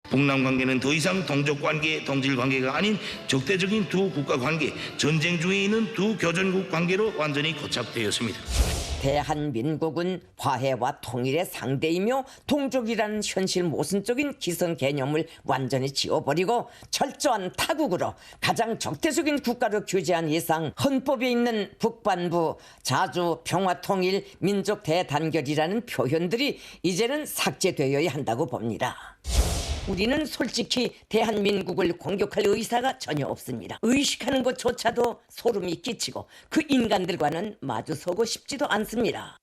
S9: 북남 관계는 더 이상 동족 관계, 동질 관계가 아닌 적대적인 두 국가 관계, 전쟁 중에 있는 두 교전국 관계로 완전히 고착되었습니다.
S10: 대한민국은 화해와 통일의 상대이며 동족이라는 현실 모순적인 기성 개념을 완전히 지워버리고 철저한 타국으로 가장 적대적인 국가로 규제한 이상 헌법에 있는 북반부, 자주, 평화통일, 민족 대단결이라는 표현들이 이제는 삭제되어야 한다고 봅니다. 우리는 솔직히 대한민국을 공격할 의사가 전혀 없습니다. 의식하는 것조차도 소름이 끼치고 그 인간들과는 마주서고 싶지도 않습니다.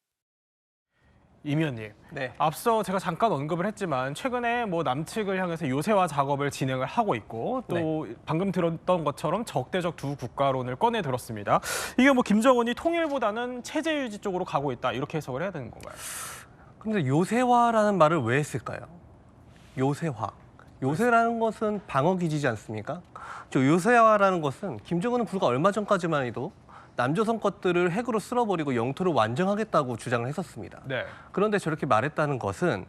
S1: 임 의원님, 앞서 제가 잠깐 언급을 했지만 최근에 남측을 향해서 요새화 작업을 진행을 하고 있고 또 방금 들었던 것처럼 적대적 두 국가론을 꺼내 들었습니다. 이게 김정은이 통일보다는 체제 유지 쪽으로 가고 있다 이렇게 해석을 해야 되는 건가요?
S11: 근데 요새화라는 말을 왜 했을까요? 요새화. 요새라는 것은 방어 기지지 않습니까? 요새화라는 것은 김정은은 불과 얼마 전까지만 해도 남조선 것들을 핵으로 쓸어버리고 영토를 완정하겠다고 주장을 했었습니다. 그런데 저렇게 말했다는 것은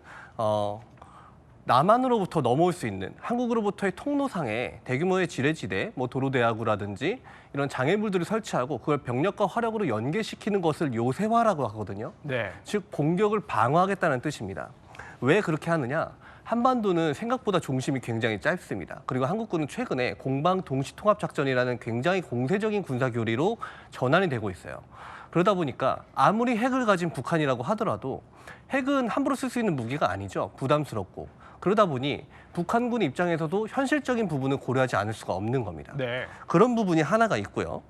S11: 남한으로부터 넘어올 수 있는 한국으로부터의 통로상에 대규모의 지뢰지대, 도로대하구라든지 이런 장애물들을 설치하고 그걸 병력과 화력으로 연계시키는 것을 요새화라고 하거든요. 즉 공격을 방어하겠다는 뜻입니다. 왜 그렇게 하느냐? 한반도는 생각보다 중심이 굉장히 짧습니다. 그리고 한국군은 최근에 공방동시통합작전이라는 굉장히 공세적인 군사교리로 전환이 되고 있어요. 그러다 보니까 아무리 핵을 가진 북한이라고 하더라도 핵은 함부로 쓸 수 있는 무기가 아니죠. 부담스럽고. 그러다 보니 북한군 입장에서도 현실적인 부분을 고려하지 않을 수가 없는 겁니다. 그런 부분이 하나가 있고요.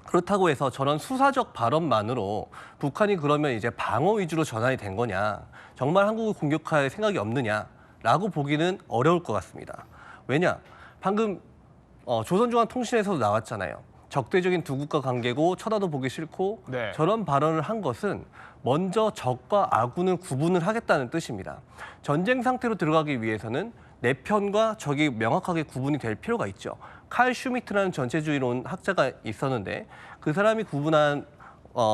S11: 그렇다고 해서 저런 수사적 발언만으로 북한이 그러면 이제 방어 위주로 전환이 된 거냐, 정말 한국을 공격할 생각이 없느냐라고 보기는 어려울 것 같습니다. 왜냐? 방금 조선중앙통신에서도 나왔잖아요. 적대적인 두 국가 관계고 쳐다도 보기 싫고
S1: 네.
S11: 저런 발언을 한 것은 먼저 적과 아군을 구분을 하겠다는 뜻입니다. 전쟁 상태로 들어가기 위해서는 내 편과 적이 명확하게 구분이 될 필요가 있죠. 칼 슈미트라는 전체주의론 학자가 있었는데 그 사람이 구분한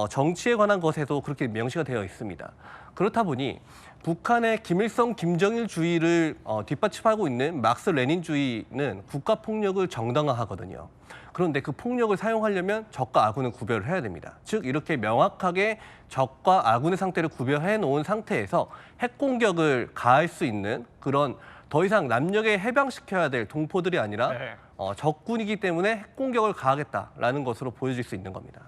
S11: 정치에 관한 것에도 그렇게 명시가 되어 있습니다. 그렇다 보니 북한의 김일성, 김정일주의를 뒷받침하고 있는 막스 레닌주의는 국가폭력을 정당화하거든요. 그런데 그 폭력을 사용하려면 적과 아군을 구별을 해야 됩니다. 즉 이렇게 명확하게 적과 아군의 상태를 구별해 놓은 상태에서 핵공격을 가할 수 있는 그런 더 이상 남녘에 해방시켜야 될 동포들이 아니라 적군이기 때문에 핵공격을 가하겠다라는 것으로 보여질 수 있는 겁니다.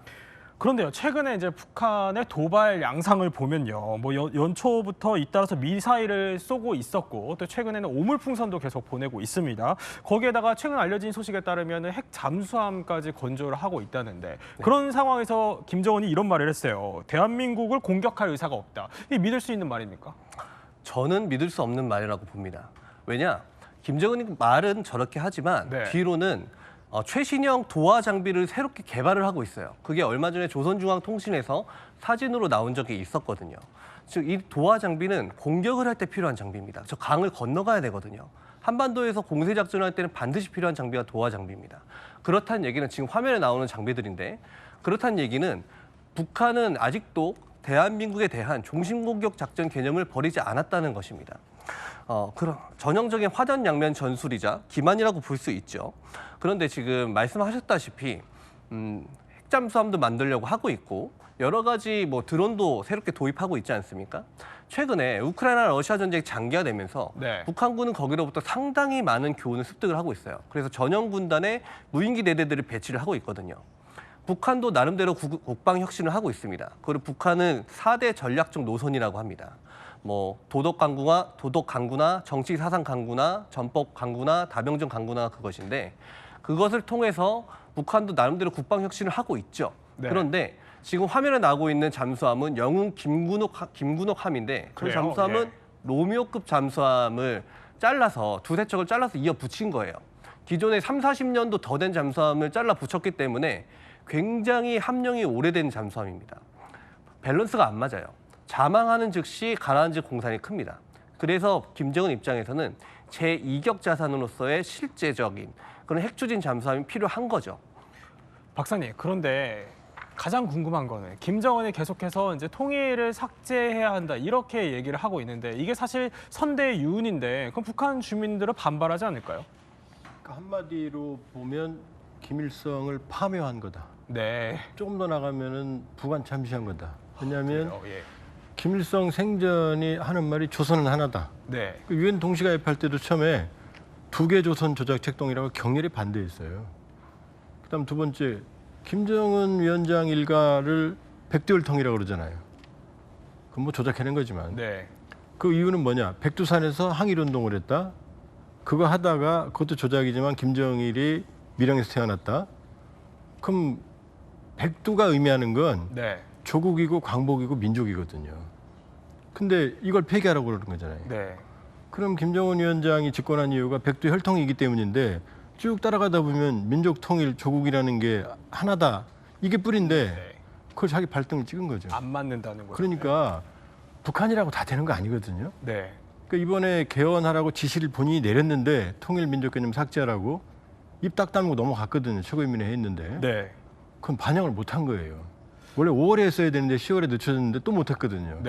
S1: 그런데요, 최근에 이제 북한의 도발 양상을 보면요, 뭐 연초부터 잇따라서 미사일을 쏘고 있었고, 또 최근에는 오물풍선도 계속 보내고 있습니다. 거기에다가 최근 알려진 소식에 따르면 핵 잠수함까지 건조를 하고 있다는데 그런 상황에서 김정은이 이런 말을 했어요. 대한민국을 공격할 의사가 없다. 이게 믿을 수 있는 말입니까?
S11: 저는 믿을 수 없는 말이라고 봅니다. 왜냐, 김정은이 말은 저렇게 하지만 뒤로는 최신형 도하 장비를 새롭게 개발을 하고 있어요. 그게 얼마 전에 조선중앙통신에서 사진으로 나온 적이 있었거든요. 즉 이 도하 장비는 공격을 할 때 필요한 장비입니다. 저 강을 건너가야 되거든요. 한반도에서 공세작전을 할 때는 반드시 필요한 장비가 도하 장비입니다. 그렇다는 얘기는 지금 화면에 나오는 장비들인데 그렇다는 얘기는 북한은 아직도 대한민국에 대한 종신공격 작전 개념을 버리지 않았다는 것입니다. 그런 전형적인 화전양면 전술이자 기만이라고 볼 수 있죠. 그런데 지금 말씀하셨다시피 핵잠수함도 만들려고 하고 있고 여러 가지 뭐 드론도 새롭게 도입하고 있지 않습니까? 최근에 우크라이나 러시아 전쟁이 장기화되면서 북한군은 거기로부터 상당히 많은 교훈을 습득을 하고 있어요. 그래서 전형 군단에 무인기 대대들을 배치를 하고 있거든요. 북한도 나름대로 국방 혁신을 하고 있습니다. 그리고 북한은 4대 전략적 노선이라고 합니다. 뭐 도덕 강구나 정치 사상 강구나 전법 강구나 다병정 강구나 그것인데 그것을 통해서 북한도 나름대로 국방 혁신을 하고 있죠. 그런데 지금 화면에 나오고 있는 잠수함은 영웅 김군옥함인데 그 잠수함은 로미오급 잠수함을 잘라서 두세 척을 잘라서 이어 붙인 거예요. 기존에 30-40년도 더 된 잠수함을 잘라 붙였기 때문에 굉장히 함령이 오래된 잠수함입니다. 밸런스가 안 맞아요. 자망하는 즉시 가라앉을 공산이 큽니다. 그래서 김정은 입장에서는 제2격 자산으로서의 실제적인 그런 핵추진 잠수함이 필요한 거죠.
S1: 박사님, 그런데 가장 궁금한 거는 김정은이 계속해서 이제 통일을 삭제해야 한다 이렇게 얘기를 하고 있는데 이게 사실 선대의 유은인데 그럼 북한 주민들은 반발하지 않을까요?
S12: 그러니까 한마디로 보면 김일성을 파묘한 거다. 조금 더 나가면은 북한 잠시한 거다. 왜냐하면 김일성 생전이 하는 말이 조선은 하나다. 그 유엔 동시가입할 때도 처음에 두 개 조선 조작 책동이라고 격렬히 반대했어요. 그다음 두 번째 김정은 위원장 일가를 백두혈통이라고 그러잖아요. 그건 뭐 조작해낸 거지만 그 이유는 뭐냐? 백두산에서 항일운동을 했다. 그거 하다가 그것도 조작이지만 김정일이 밀양에서 태어났다. 그럼 백두가 의미하는 건 조국이고 광복이고 민족이거든요. 근데 이걸 폐기하라고 그러는 거잖아요. 그럼 김정은 위원장이 집권한 이유가 백두 혈통이기 때문인데 쭉 따라가다 보면 민족 통일 조국이라는 게 하나다. 이게 뿌리인데 그걸 자기 발등을 찍은 거죠.
S1: 안 맞는다는 거죠.
S12: 그러니까 북한이라고 다 되는 거 아니거든요. 그러니까 이번에 개헌하라고 지시를 본인이 내렸는데 통일 민족 개념 삭제하라고 입 딱 다물고 넘어갔거든요. 최고인민회 했는데. 그건 반영을 못한 거예요. 원래 5월에 했어야 되는데 10월에 늦춰졌는데 또 못했거든요.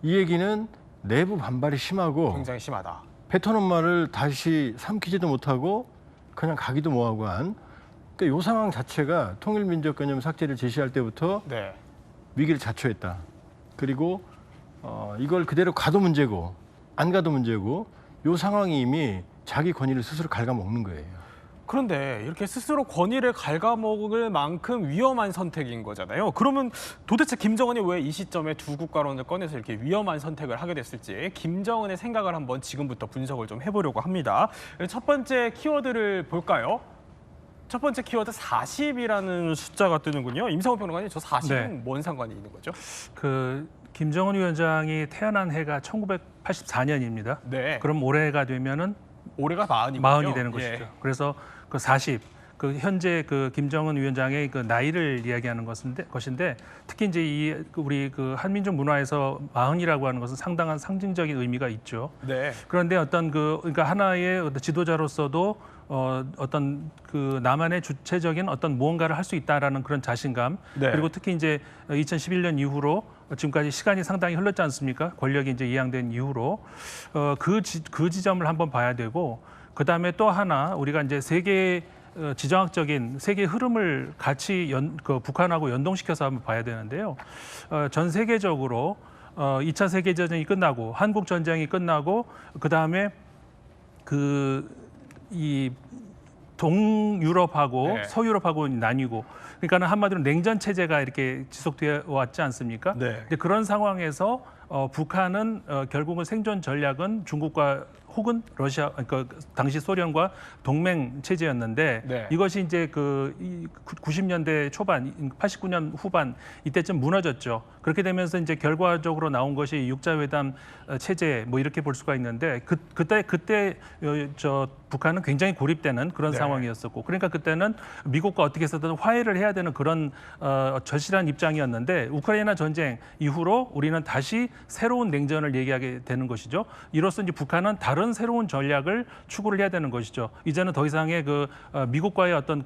S12: 이 얘기는 내부 반발이 심하고
S1: 굉장히 심하다.
S12: 뱉어놓은 말을 다시 삼키지도 못하고 그냥 가기도 뭐하고 한 그러니까 이 상황 자체가 통일민족 개념 삭제를 제시할 때부터 위기를 자초했다. 그리고 이걸 그대로 가도 문제고 안 가도 문제고 이 상황이 이미 자기 권위를 스스로 갉아먹는 거예요.
S1: 그런데 이렇게 스스로 권위를 갉아먹을 만큼 위험한 선택인 거잖아요. 그러면 도대체 김정은이 왜 이 시점에 두 국가론을 꺼내서 이렇게 위험한 선택을 하게 됐을지 김정은의 생각을 한번 지금부터 분석을 좀 해보려고 합니다. 첫 번째 키워드를 볼까요? 첫 번째 키워드 40이라는 숫자가 뜨는군요. 임상호 평론가님, 저 40은 뭔 상관이 있는 거죠?
S14: 김정은 위원장이 태어난 해가 1984년입니다. 그럼 올해가 되면은
S1: 올해가 40이군요.
S14: 40이 되는 것이죠. 그래서 그 40. 그 현재 그 김정은 위원장의 그 나이를 이야기하는 것인데 특히 이제 우리 그 한민족 문화에서 40이라고 하는 것은 상당한 상징적인 의미가 있죠.
S1: 네.
S14: 그런데 그러니까 하나의 어떤 지도자로서도 어떤 그 나만의 주체적인 어떤 무언가를 할 수 있다라는 그런 자신감.
S1: 네.
S14: 그리고 특히 이제 2011년 이후로 지금까지 시간이 상당히 흘렀지 않습니까? 권력이 이제 이양된 이후로 그 지점을 한번 봐야 되고 그다음에 또 하나 우리가 이제 세계 지정학적인 세계 흐름을 같이 북한하고 연동시켜서 한번 봐야 되는데요. 전 세계적으로 2차 세계대전이 끝나고 한국 전쟁이 끝나고 그다음에 이 동유럽하고
S1: 네.
S14: 서유럽하고 나뉘고 그러니까는 한마디로 냉전 체제가 이렇게 지속되어 왔지 않습니까?
S1: 네.
S14: 근데 그런 상황에서 북한은 결국은 생존 전략은 중국과 혹은 러시아, 그러니까 당시 소련과 동맹 체제였는데
S1: 네.
S14: 이것이 이제 그 90년대 초반, 89년 후반 이때쯤 무너졌죠. 그렇게 되면서 이제 결과적으로 나온 것이 육자회담 체제 뭐 이렇게 볼 수가 있는데 그때 북한은 굉장히 고립되는 그런
S1: 네.
S14: 상황이었었고 그러니까 그때는 미국과 어떻게 해서든 화해를 해야 되는 그런 절실한 입장이었는데 우크라이나 전쟁 이후로 우리는 다시 새로운 냉전을 얘기하게 되는 것이죠. 이로써 이제 북한은 다른 새로운 전략을 추구를 해야 되는 것이죠. 이제는 더 이상의 미국과의 어떤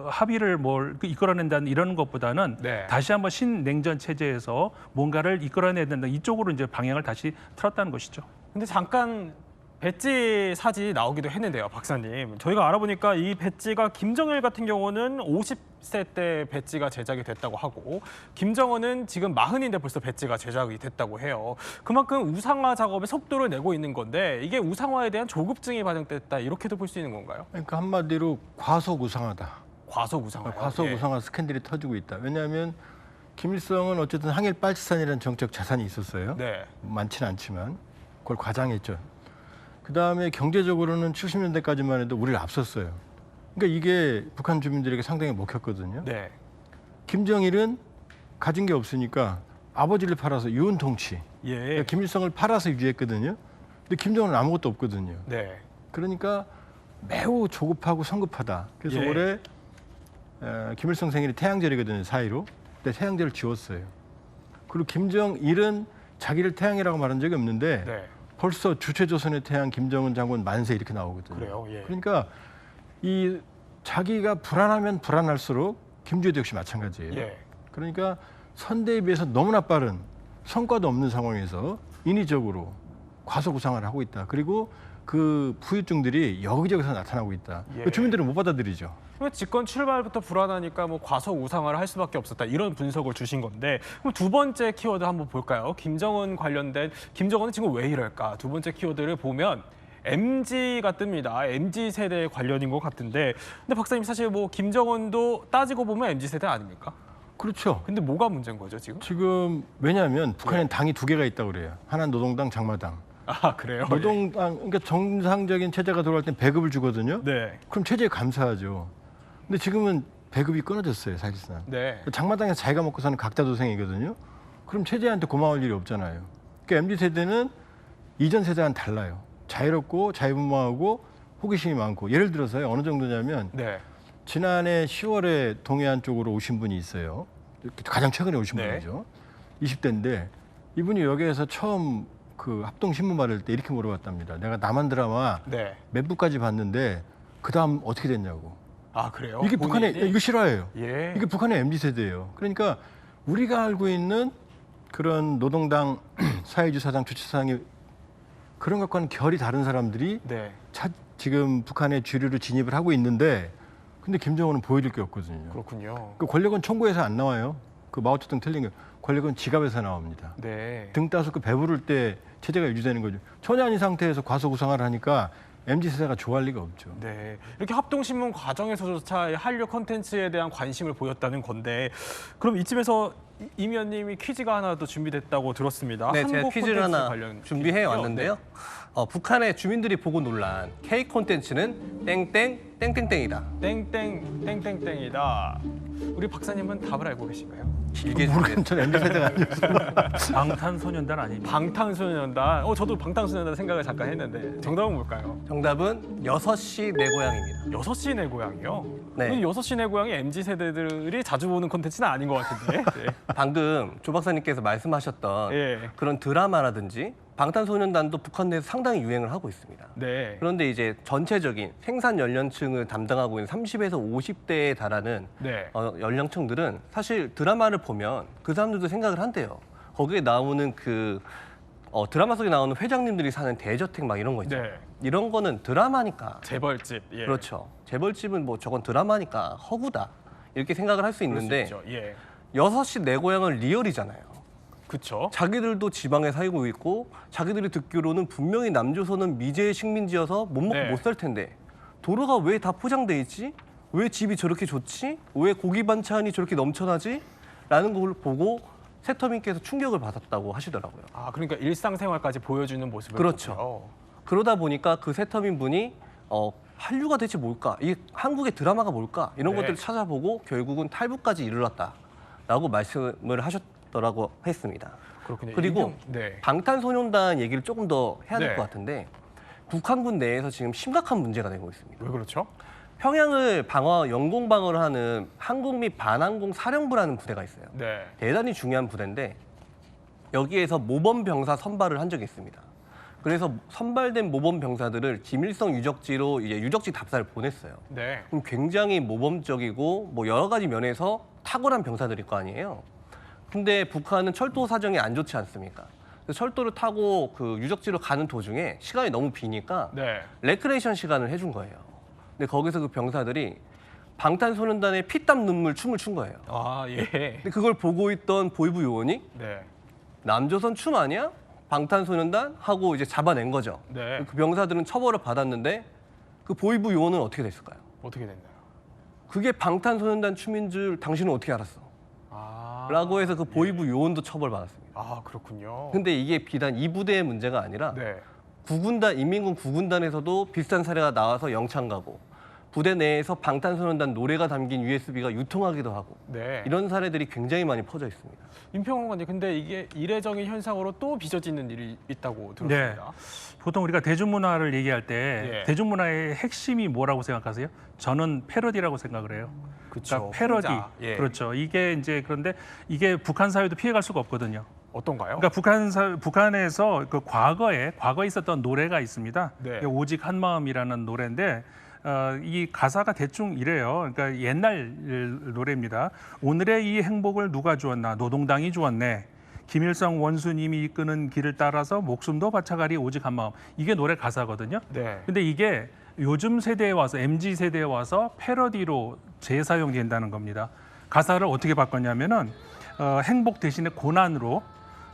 S14: 합의를 이끌어낸다는 이런 것보다는
S1: 네.
S14: 다시 한번 신냉전 체제에서 뭔가를 이끌어내야 된다. 이쪽으로 이제 방향을 다시 틀었다는 것이죠.
S1: 근데 잠깐 배지 사진이 나오기도 했는데요, 박사님. 저희가 알아보니까 이 배지가 김정일 같은 경우는 50세 때 배지가 제작이 됐다고 하고 김정은은 지금 40인데 벌써 배지가 제작이 됐다고 해요. 그만큼 우상화 작업에 속도를 내고 있는 건데 이게 우상화에 대한 조급증이 반영됐다 이렇게도 볼 수 있는 건가요?
S12: 그러니까 한마디로 과속 우상화다.
S1: 과속 우상화.
S12: 과속 우상화 스캔들이 터지고 있다. 왜냐하면 김일성은 어쨌든 항일 빨치산이라는 정책 자산이 있었어요.
S1: 네.
S12: 많지는 않지만 그걸 과장했죠. 그다음에 경제적으로는 70년대까지만 해도 우리를 앞섰어요. 그러니까 이게 북한 주민들에게 상당히 먹혔거든요.
S1: 네.
S12: 김정일은 가진 게 없으니까 아버지를 팔아서 유은 통치.
S1: 예.
S12: 그러니까 김일성을 팔아서 유지했거든요. 근데 김정은은 아무것도 없거든요.
S1: 네.
S12: 그러니까 매우 조급하고 성급하다. 그래서
S1: 예.
S12: 올해 김일성 생일이 태양절이거든요. 4.15. 근데 태양절을 지웠어요. 그리고 김정일은 자기를 태양이라고 말한 적이 없는데
S1: 네.
S12: 벌써 주체조선의 태양 김정은 장군 만세 이렇게 나오거든요.
S1: 그래요. 예.
S12: 그러니까 이 자기가 불안하면 불안할수록 김주애도 역시 마찬가지예요.
S1: 예.
S12: 그러니까 선대에 비해서 너무나 빠른 성과도 없는 상황에서 인위적으로 과속 우상화를 하고 있다. 그리고 그 후유증들이 여기저기서 나타나고 있다.
S1: 예.
S12: 주민들은 못 받아들이죠.
S1: 집권 출발부터 불안하니까 과속 우상화를 할 수밖에 없었다 이런 분석을 주신 건데 그럼 두 번째 키워드 한번 볼까요? 김정은 관련된 김정은은 지금 왜 이럴까? 두 번째 키워드를 보면 MZ가 뜹니다. MZ 세대 관련인 것 같은데 근데 박사님 사실 김정은도 따지고 보면 MZ 세대 아닙니까?
S12: 그렇죠.
S1: 근데 뭐가 문제인 거죠 지금?
S12: 지금 왜냐하면 북한엔 당이 두 개가 있다고 그래요. 하나는 노동당, 장마당.
S1: 아 그래요?
S12: 노동당 그러니까 정상적인 체제가 돌아갈 땐 배급을 주거든요.
S1: 네.
S12: 그럼 체제에 감사하죠. 근데 지금은 배급이 끊어졌어요, 사실상.
S1: 네.
S12: 장마당에서 자기가 먹고 사는 각자 도생이거든요. 그럼 체제한테 고마울 일이 없잖아요. 그러니까 MZ 세대는 이전 세대와는 달라요. 자유롭고 자유분방하고 호기심이 많고 예를 들어서요 어느 정도냐면
S1: 네.
S12: 지난해 10월에 동해안 쪽으로 오신 분이 있어요. 가장 최근에 오신
S1: 네.
S12: 분이죠. 20대인데 이분이 여기에서 처음 그 합동 신문 받을 때 이렇게 물어봤답니다. 내가 남한 드라마
S1: 네.
S12: 몇 부까지 봤는데 그 다음 어떻게 됐냐고.
S1: 아 그래요?
S12: 이게 북한의 이거 실화예요.
S1: 예.
S12: 이게 북한의 MZ 세대예요. 그러니까 우리가 알고 있는 그런 노동당 사회주의 사상, 주체사상이 그런 것과는 결이 다른 사람들이
S1: 네.
S12: 지금 북한의 주류로 진입을 하고 있는데 근데 김정은은 보여줄 게 없거든요.
S1: 그렇군요.
S12: 그 권력은 청구에서 안 나와요. 그 마오쩌둥 틀린 거. 권력은 지갑에서 나옵니다.
S1: 네.
S12: 등 따서 배부를 때 체제가 유지되는 거죠. 전혀 아닌 상태에서 과속 우상화를 하니까 MZ 세대가 좋아할 리가 없죠.
S1: 네, 이렇게 합동신문 과정에서조차 한류 콘텐츠에 대한 관심을 보였다는 건데 그럼 이쯤에서 임 의원님이 퀴즈가 하나 더 준비됐다고 들었습니다.
S11: 네, 제가 퀴즈를 하나
S1: 관련
S11: 준비해
S1: 퀴즈죠?
S11: 왔는데요. 북한의 주민들이 보고 놀란 K 콘텐츠는 땡땡 땡땡땡이다.
S1: 땡땡 땡땡땡이다. 우리 박사님은 답을 알고 계신가요?
S11: 길게
S12: 모르겠는 전 MZ 세대가 아니었어요.
S14: 방탄소년단 아닙니까?
S1: 방탄소년단. 저도 방탄소년단 생각을 잠깐 했는데 정답은 뭘까요?
S11: 정답은 6시 내 고향입니다.
S1: 6시 내 고향이요?
S11: 네.
S1: 6시 내 고향이 MZ 세대들이 자주 보는 콘텐츠는 아닌 것 같은데. 네.
S11: 방금 조 박사님께서 말씀하셨던
S1: 예.
S11: 그런 드라마라든지 방탄소년단도 북한 내에서 상당히 유행을 하고 있습니다.
S1: 네.
S11: 그런데 이제 전체적인 생산 연령층을 담당하고 있는 30에서 50대에 달하는
S1: 네.
S11: 연령층들은 사실 드라마를 보면 그 사람들도 생각을 한대요. 거기에 나오는 그 드라마 속에 나오는 회장님들이 사는 대저택 막 이런 거 있죠.
S1: 네.
S11: 이런 거는 드라마니까.
S1: 재벌집. 예.
S11: 그렇죠. 재벌집은 뭐 저건 드라마니까 허구다. 이렇게 생각을 할 수 있는데
S1: 그럴 수 있죠. 예.
S11: 6시 내 고향은 리얼이잖아요.
S1: 그렇죠.
S11: 자기들도 지방에 살고 있고 자기들이 듣기로는 분명히 남조선은 미제의 식민지여서 못 먹고
S1: 네.
S11: 못 살 텐데 도로가 왜 다 포장돼 있지? 왜 집이 저렇게 좋지? 왜 고기 반찬이 저렇게 넘쳐나지? 라는 걸 보고 새터민께서 충격을 받았다고 하시더라고요.
S1: 아, 그러니까 일상생활까지 보여주는 모습을
S11: 그렇죠.
S1: 보고요.
S11: 그러다 보니까 그 새터민 분이 한류가 대체 뭘까? 이 한국의 드라마가 뭘까? 이런
S1: 네.
S11: 것들을 찾아보고 결국은 탈북까지 이르렀다라고 말씀을 하셨더라고 했습니다.
S1: 그렇군요.
S11: 그리고
S1: 네.
S11: 방탄소년단 얘기를 조금 더 해야 될
S1: 네.
S11: 것 같은데 북한군 내에서 지금 심각한 문제가 되고 있습니다.
S1: 왜 그렇죠?
S11: 평양을 영공 방어를 하는 항공 및 반항공 사령부라는 부대가 있어요.
S1: 네.
S11: 대단히 중요한 부대인데 여기에서 모범 병사 선발을 한 적이 있습니다. 그래서 선발된 모범 병사들을 김일성 유적지로 이제 유적지 답사를 보냈어요.
S1: 네.
S11: 그럼 굉장히 모범적이고 뭐 여러 가지 면에서 탁월한 병사들일 거 아니에요. 근데 북한은 철도 사정이 안 좋지 않습니까? 그래서 철도를 타고 그 유적지로 가는 도중에 시간이 너무 비니까
S1: 네.
S11: 레크레이션 시간을 해준 거예요. 근데 거기서 그 병사들이 방탄소년단의 피땀 눈물 춤을 춘 거예요.
S1: 아, 예.
S11: 근데 그걸 보고 있던 보이부 요원이
S1: 네.
S11: 남조선 춤 아니야? 방탄소년단? 하고 이제 잡아낸 거죠.
S1: 네.
S11: 그 병사들은 처벌을 받았는데 그 보이부 요원은 어떻게 됐을까요?
S1: 어떻게 됐나요?
S11: 그게 방탄소년단 춤인 줄 당신은 어떻게 알았어?
S1: 아.
S11: 라고 해서 그 보이부 요원도 처벌받았습니다.
S1: 아, 그렇군요.
S11: 근데 이게 비단 이 부대의 문제가 아니라
S1: 네.
S11: 인민군 9군단에서도 비슷한 사례가 나와서 영창 가고 부대 내에서 방탄소년단 노래가 담긴 USB가 유통하기도 하고
S1: 네.
S11: 이런 사례들이 굉장히 많이 퍼져 있습니다.
S1: 임평원관님, 근데 이게 이례적인 현상으로 또 빚어지는 일이 있다고
S14: 네.
S1: 들었습니다.
S14: 보통 우리가 대중문화를 얘기할 때
S1: 예.
S14: 대중문화의 핵심이 뭐라고 생각하세요? 저는 패러디라고 생각을 해요.
S1: 그렇죠.
S14: 패러디.
S1: 예.
S14: 그렇죠. 이게 이제 그런데 이게 북한 사회도 피해갈 수가 없거든요.
S1: 어떤가요?
S14: 그러니까 북한에서 그 과거에 있었던 노래가 있습니다.
S1: 네.
S14: 오직 한 마음이라는 노래인데 이 가사가 대충 이래요. 그러니까 옛날 노래입니다. 오늘의 이 행복을 누가 주었나? 노동당이 주었네. 김일성 원수님이 이끄는 길을 따라서 목숨도 바쳐가리 오직 한 마음. 이게 노래 가사거든요.
S1: 네.
S14: 근데 이게 요즘 세대에 와서 MZ 세대에 와서 패러디로 재사용된다는 겁니다. 가사를 어떻게 바꿨냐면은 행복 대신에 고난으로,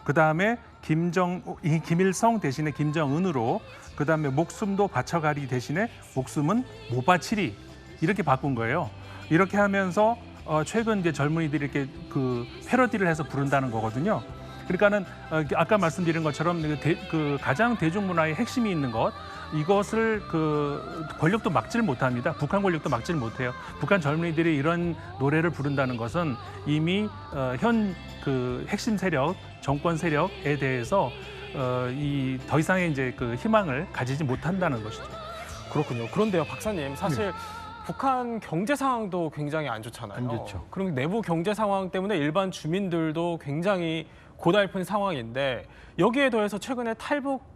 S14: 그 다음에 김일성 대신에 김정은으로, 그 다음에 목숨도 바쳐가리 대신에 목숨은 못 바치리, 이렇게 바꾼 거예요. 이렇게 하면서 최근 이제 젊은이들이 이렇게 그 패러디를 해서 부른다는 거거든요. 그러니까는 아까 말씀드린 것처럼 그 가장 대중문화의 핵심이 있는 것, 이것을 그 권력도 막지를 못합니다. 북한 권력도 막지를 못해요. 북한 젊은이들이 이런 노래를 부른다는 것은 이미 현 그 핵심 세력, 정권 세력에 대해서 더 이상의 이제 그 희망을 가지지 못한다는 것이죠.
S1: 그렇군요. 그런데요, 박사님, 사실 북한 경제 상황도 굉장히 안 좋잖아요.
S12: 안 좋죠.
S1: 그럼 내부 경제 상황 때문에 일반 주민들도 굉장히 고달픈 상황인데 여기에 더해서 최근에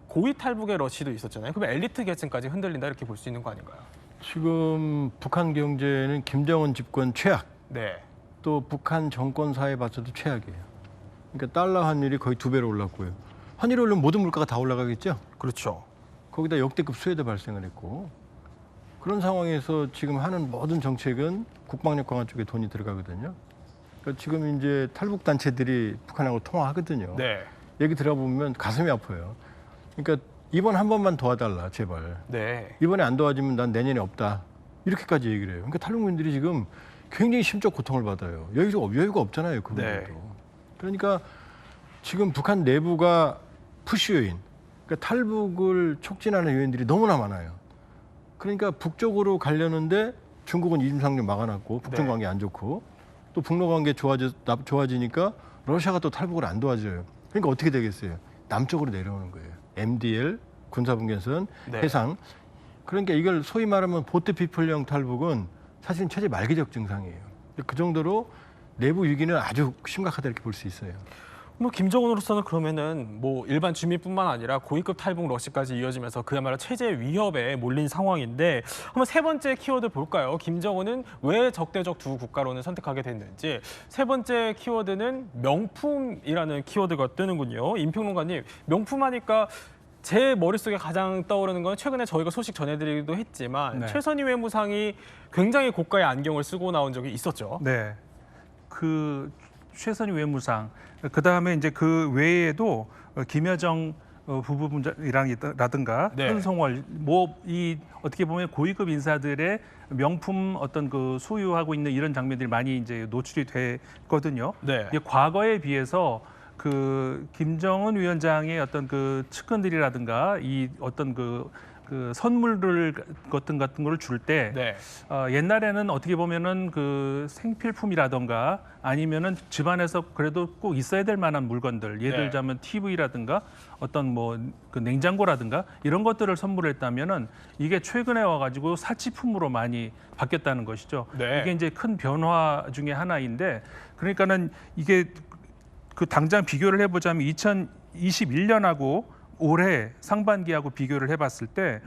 S1: 고위 탈북의 러시도 있었잖아요. 그럼 엘리트 계층까지 흔들린다 이렇게 볼 수 있는 거 아닌가요?
S12: 지금 북한 경제는 김정은 집권 최악.
S1: 네.
S12: 또 북한 정권 사회에 봐서도 최악이에요. 그러니까 달러 환율이 거의 2배로 올랐고요. 환율이 오르면 모든 물가가 다 올라가겠죠?
S1: 그렇죠.
S12: 거기다 역대급 수혜도 발생을 했고 그런 상황에서 지금 하는 모든 정책은 국방력 강화 쪽에 돈이 들어가거든요. 그러니까 지금 이제 탈북 단체들이 북한하고 통화하거든요.
S1: 네.
S12: 얘기 들어보면 가슴이 아파요. 그러니까 이번 한 번만 도와달라 제발.
S1: 네.
S12: 이번에 안 도와주면 난 내년에 없다. 이렇게까지 얘기를 해요. 그러니까 탈북민들이 지금 굉장히 심적 고통을 받아요. 여유가 없잖아요. 그분들도.
S1: 네.
S12: 그러니까 지금 북한 내부가 푸시 요인, 그러니까 탈북을 촉진하는 요인들이 너무나 많아요. 그러니까 북쪽으로 가려는데 중국은 이중상륙 막아놨고 북중 관계 안 좋고 또 북러 관계 좋아지니까 러시아가 또 탈북을 안 도와줘요. 그러니까 어떻게 되겠어요? 남쪽으로 내려오는 거예요. MDL, 군사분계선, 해상. 그러니까 이걸 소위 말하면 보트피플형 탈북은 사실은 최대 말기적 증상이에요. 그 정도로 내부 위기는 아주 심각하다 이렇게 볼 수 있어요.
S1: 뭐 김정은으로서는 그러면은 뭐 일반 주민뿐만 아니라 고위급 탈북 러시까지 이어지면서 그야말로 체제 위협에 몰린 상황인데 한번 세 번째 키워드 볼까요? 김정은은 왜 적대적 두 국가론을 선택하게 됐는지. 세 번째 키워드는 명품이라는 키워드가 뜨는군요. 임평론가님, 명품하니까 제 머릿속에 가장 떠오르는 건 최근에 저희가 소식 전해드리기도 했지만 최선희 외무상이 굉장히 고가의 안경을 쓰고 나온 적이 있었죠.
S14: 네, 그 최선희 외무상, 그 다음에 이제 그 외에도 김여정 부부이라든가 현송월, 뭐 이 어떻게 보면 고위급 인사들의 명품 어떤 그 소유하고 있는 이런 장면들이 많이 이제 노출이 됐거든요. 이게 과거에 비해서 그 김정은 위원장의 어떤 그 측근들이라든가 이 어떤 그 선물들 같은 거를 줄 때 옛날에는 어떻게 보면은 그 생필품이라던가 아니면은 집안에서 그래도 꼭 있어야 될 만한 물건들, 예를 들자면 TV라든가 어떤 뭐 그 냉장고라든가 이런 것들을 선물했다면은 이게 최근에 와가지고 사치품으로 많이 바뀌었다는 것이죠. 이게 이제 큰 변화 중에 하나인데, 그러니까는 이게 그 당장 비교를 해보자면 2021년하고 올해 상반기하고 비교를 해봤을 때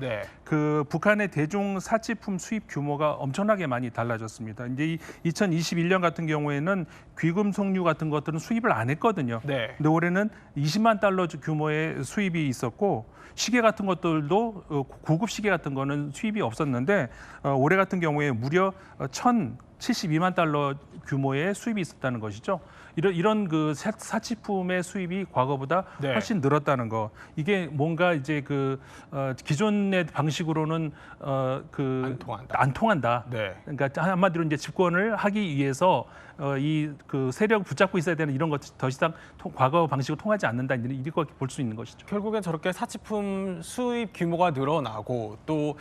S14: 그 북한의 대중 사치품 수입 규모가 엄청나게 많이 달라졌습니다. 이제 이 2021년 같은 경우에는 귀금속류 같은 것들은 수입을 안 했거든요. 근데 올해는 20만 달러 규모의 수입이 있었고 시계 같은 것들도 고급 시계 같은 거는 수입이 없었는데 올해 같은 경우에 무려 1,072만 달러 규모의 수입이 있었다는 것이죠. 이런 그 사치품의 수입이 과거보다 훨씬 늘었다는 거. 이게 뭔가 이제 그 기존의 방식으로는 안 통한다. 그러니까 한마디로 이제 집권을 하기 위해서 이 그 세력을 붙잡고 있어야 되는 이런 것 더 이상 과거 방식으로 통하지 않는다, 이렇게 볼 수 있는 것이죠.
S1: 결국엔 저렇게 사치품 수입 규모가 늘어나고 또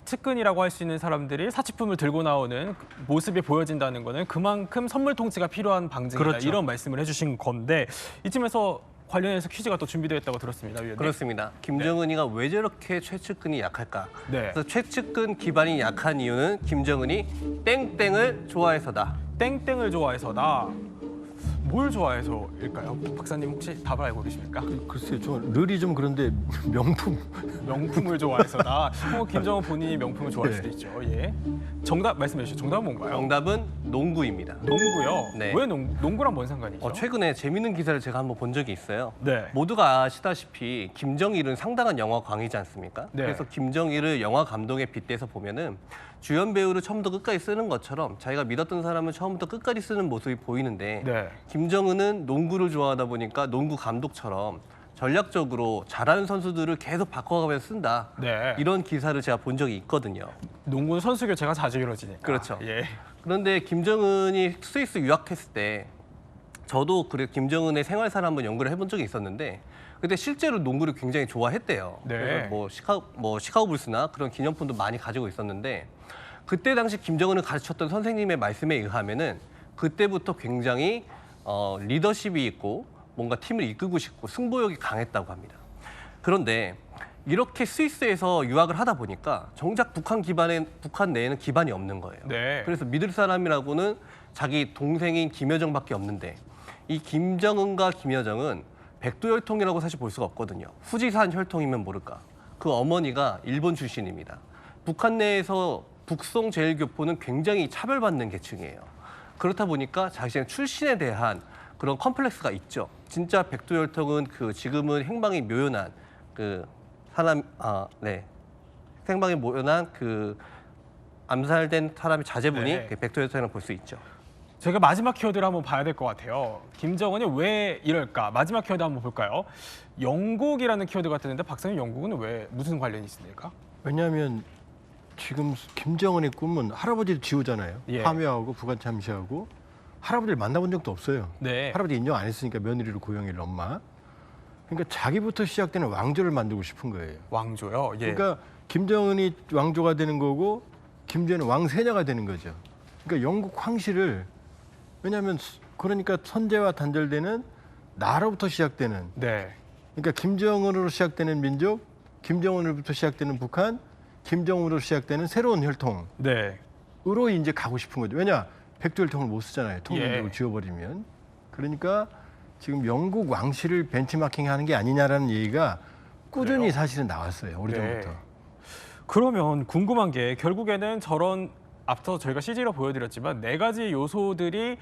S1: 측근이라고 할 수 있는 사람들이 사치품을 들고 나오는 모습이 보여진다는 거는 그만큼 선물 통치가 필요한 방증이다. 이런 말씀을 해주신 건데 이쯤에서 관련해서 퀴즈가 또 준비되어 있다고 들었습니다. 위원님.
S11: 그렇습니다. 김정은이가 왜 저렇게 최측근이 약할까? 그래서 최측근 기반이 약한 이유는 김정은이 땡땡을 좋아해서다.
S1: 땡땡을 좋아해서다. 뭘 좋아해서일까요? 박사님 혹시 답을 알고 계십니까?
S12: 글쎄요, 저 르리 좀 그런데
S1: 명품을 좋아해서다. 김정은 본인이 명품을 좋아할 수도 있죠. 정답 말씀해 주시죠. 정답은 뭔가요?
S11: 정답은 농구입니다.
S1: 농구요? 왜 농구랑 뭔 상관이죠?
S11: 최근에 재밌는 기사를 제가 한번 본 적이 있어요. 모두가 아시다시피 김정일은 상당한 영화 광이지 않습니까? 그래서 김정일을 영화 감독에 빗대서 보면은 주연 배우를 처음부터 끝까지 쓰는 것처럼 자기가 믿었던 사람을 처음부터 끝까지 쓰는 모습이 보이는데 김정은은 농구를 좋아하다 보니까 농구 감독처럼 전략적으로 잘하는 선수들을 계속 바꿔가면서 쓴다. 이런 기사를 제가 본 적이 있거든요.
S1: 농구는 선수 교체가 자주 이루어지니까.
S11: 그렇죠. 그런데 김정은이 스위스 유학했을 때 저도 김정은의 생활사를 한번 연구를 해본 적이 있었는데 그때 실제로 농구를 굉장히 좋아했대요. 그래서 뭐 시카고 불스나 그런 기념품도 많이 가지고 있었는데 그때 당시 김정은을 가르쳤던 선생님의 말씀에 의하면은 그때부터 굉장히 리더십이 있고 뭔가 팀을 이끌고 싶고 승부욕이 강했다고 합니다. 그런데 이렇게 스위스에서 유학을 하다 보니까 정작 북한 내에는 기반이 없는 거예요. 그래서 믿을 사람이라고는 자기 동생인 김여정밖에 없는데 이 김정은과 김여정은 백두혈통이라고 사실 볼 수가 없거든요. 후지산 혈통이면 모를까. 그 어머니가 일본 출신입니다. 북한 내에서 북송 제일교포는 굉장히 차별받는 계층이에요. 그렇다 보니까 자신의 출신에 대한 그런 컴플렉스가 있죠. 진짜 백두혈통은 지금은 행방이 묘연한 행방이 묘연한 암살된 사람의 자제분이 백두혈통이라고 볼 수 있죠.
S1: 저희가 마지막 키워드를 한번 봐야 될 것 같아요. 김정은이 왜 이럴까? 마지막 키워드 한번 볼까요? 영국이라는 키워드가 뜨는데 박사님, 영국은 왜 무슨 관련이 있습니까?
S12: 왜냐하면 지금 김정은의 꿈은 할아버지를 지우잖아요. 파묘하고 북한 참시하고 할아버지를 만나본 적도 없어요. 할아버지 인정 안 했으니까 며느리로 고용일 엄마. 그러니까 자기부터 시작되는 왕조를 만들고 싶은 거예요.
S1: 왕조요? 예.
S12: 그러니까 김정은이 왕조가 되는 거고 김정은은 왕세자가 되는 거죠. 그러니까 영국 황실을 왜냐하면 그러니까 선제와 단절되는 나로부터 시작되는
S1: 네.
S12: 그러니까 김정은으로 시작되는 민족, 김정은으로부터 시작되는 북한, 김정은으로 시작되는 새로운 혈통으로
S1: 네.
S12: 이제 가고 싶은 거죠. 왜냐? 백두혈통을 못 쓰잖아요. 통일국을 지어버리면. 그러니까 지금 영국 왕실을 벤치마킹하는 게 아니냐라는 얘기가 꾸준히 사실은 나왔어요. 오래전부터.
S1: 그러면 궁금한 게 결국에는 저런 앞서 저희가 CG로 보여드렸지만 4가지 요소들이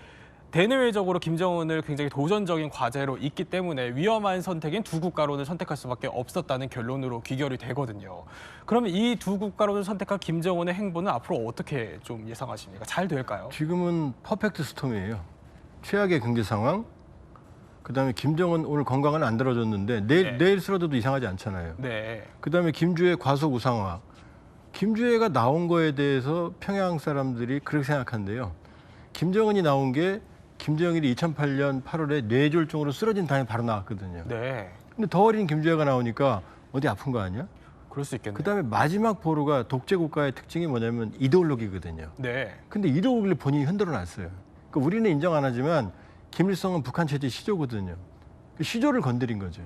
S1: 대내외적으로 김정은을 굉장히 도전적인 과제로 있기 때문에 위험한 선택인 두 국가론을 선택할 수밖에 없었다는 결론으로 귀결이 되거든요. 그러면 이 두 국가론을 선택한 김정은의 행보는 앞으로 어떻게 좀 예상하십니까? 잘 될까요?
S12: 지금은 퍼펙트 스톰이에요. 최악의 경제 상황, 그다음에 김정은 오늘 건강은 안 들어졌는데 내일 쓰러져도 이상하지 않잖아요.
S1: 네.
S12: 그다음에 김주의 과속 우상화. 김주혜가 나온 거에 대해서 평양 사람들이 그렇게 생각한대요. 김정은이 나온 게 김정일이 2008년 8월에 뇌졸중으로 쓰러진 다음에 바로 나왔거든요.
S1: 네.
S12: 근데 더 어린 김주혜가 나오니까 어디 아픈 거 아니야?
S1: 그럴 수 있겠네요.
S12: 그다음에 마지막 보루가 독재 국가의 특징이 뭐냐면 이데올로기거든요.
S1: 네.
S12: 근데 이데올로기를 본인이 흔들어 놨어요. 그러니까 우리는 인정 안 하지만 김일성은 북한 체제 시조거든요. 그 시조를 건드린 거죠.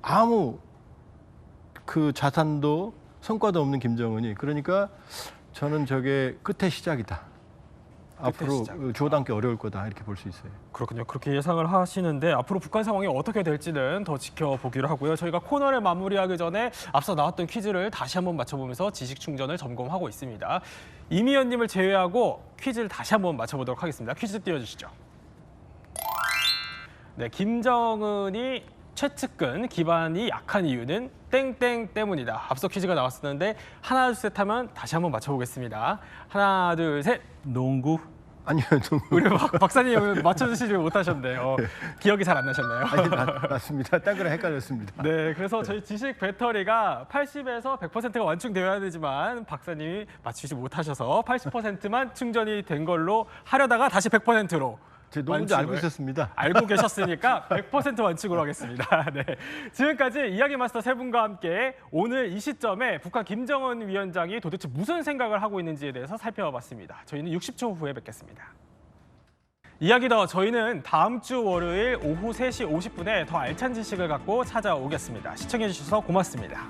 S12: 아무 그 자산도 성과도 없는 김정은이. 그러니까 저는 저게 끝의 시작이다. 앞으로 주워 담기 어려울 거다 이렇게 볼 수 있어요.
S1: 그렇군요. 그렇게 예상을 하시는데 앞으로 북한 상황이 어떻게 될지는 더 지켜보기로 하고요. 저희가 코너를 마무리하기 전에 앞서 나왔던 퀴즈를 다시 한번 맞춰보면서 지식 충전을 점검하고 있습니다. 이미연님을 제외하고 퀴즈를 다시 한번 맞춰보도록 하겠습니다. 퀴즈 띄워주시죠. 네, 김정은이 최측근 기반이 약한 이유는 땡땡 때문이다. 앞서 퀴즈가 나왔었는데 하나 둘 셋 하면 다시 한번 맞춰보겠습니다. 하나 둘 셋.
S14: 농구.
S12: 아니요, 농구.
S1: 우리 박사님 맞춰주시지 못하셨네요. 기억이 잘 안 나셨나요?
S12: 아니, 맞습니다. 딴 거랑 헷갈렸습니다.
S1: 네, 그래서 저희 지식 배터리가 80에서 100%가 완충되어야 되지만 박사님이 맞추지 못하셔서 80%만 충전이 된 걸로 하려다가 다시 100%로
S12: 제 농구인지 알고 있었습니다.
S1: 알고 계셨으니까 100% 완충으로 하겠습니다. 네. 지금까지 이야기 마스터 세 분과 함께 오늘 이 시점에 북한 김정은 위원장이 도대체 무슨 생각을 하고 있는지에 대해서 살펴봤습니다. 저희는 60초 후에 뵙겠습니다. 이야기 더 저희는 다음 주 월요일 오후 3시 50분에 더 알찬 지식을 갖고 찾아오겠습니다. 시청해 주셔서 고맙습니다.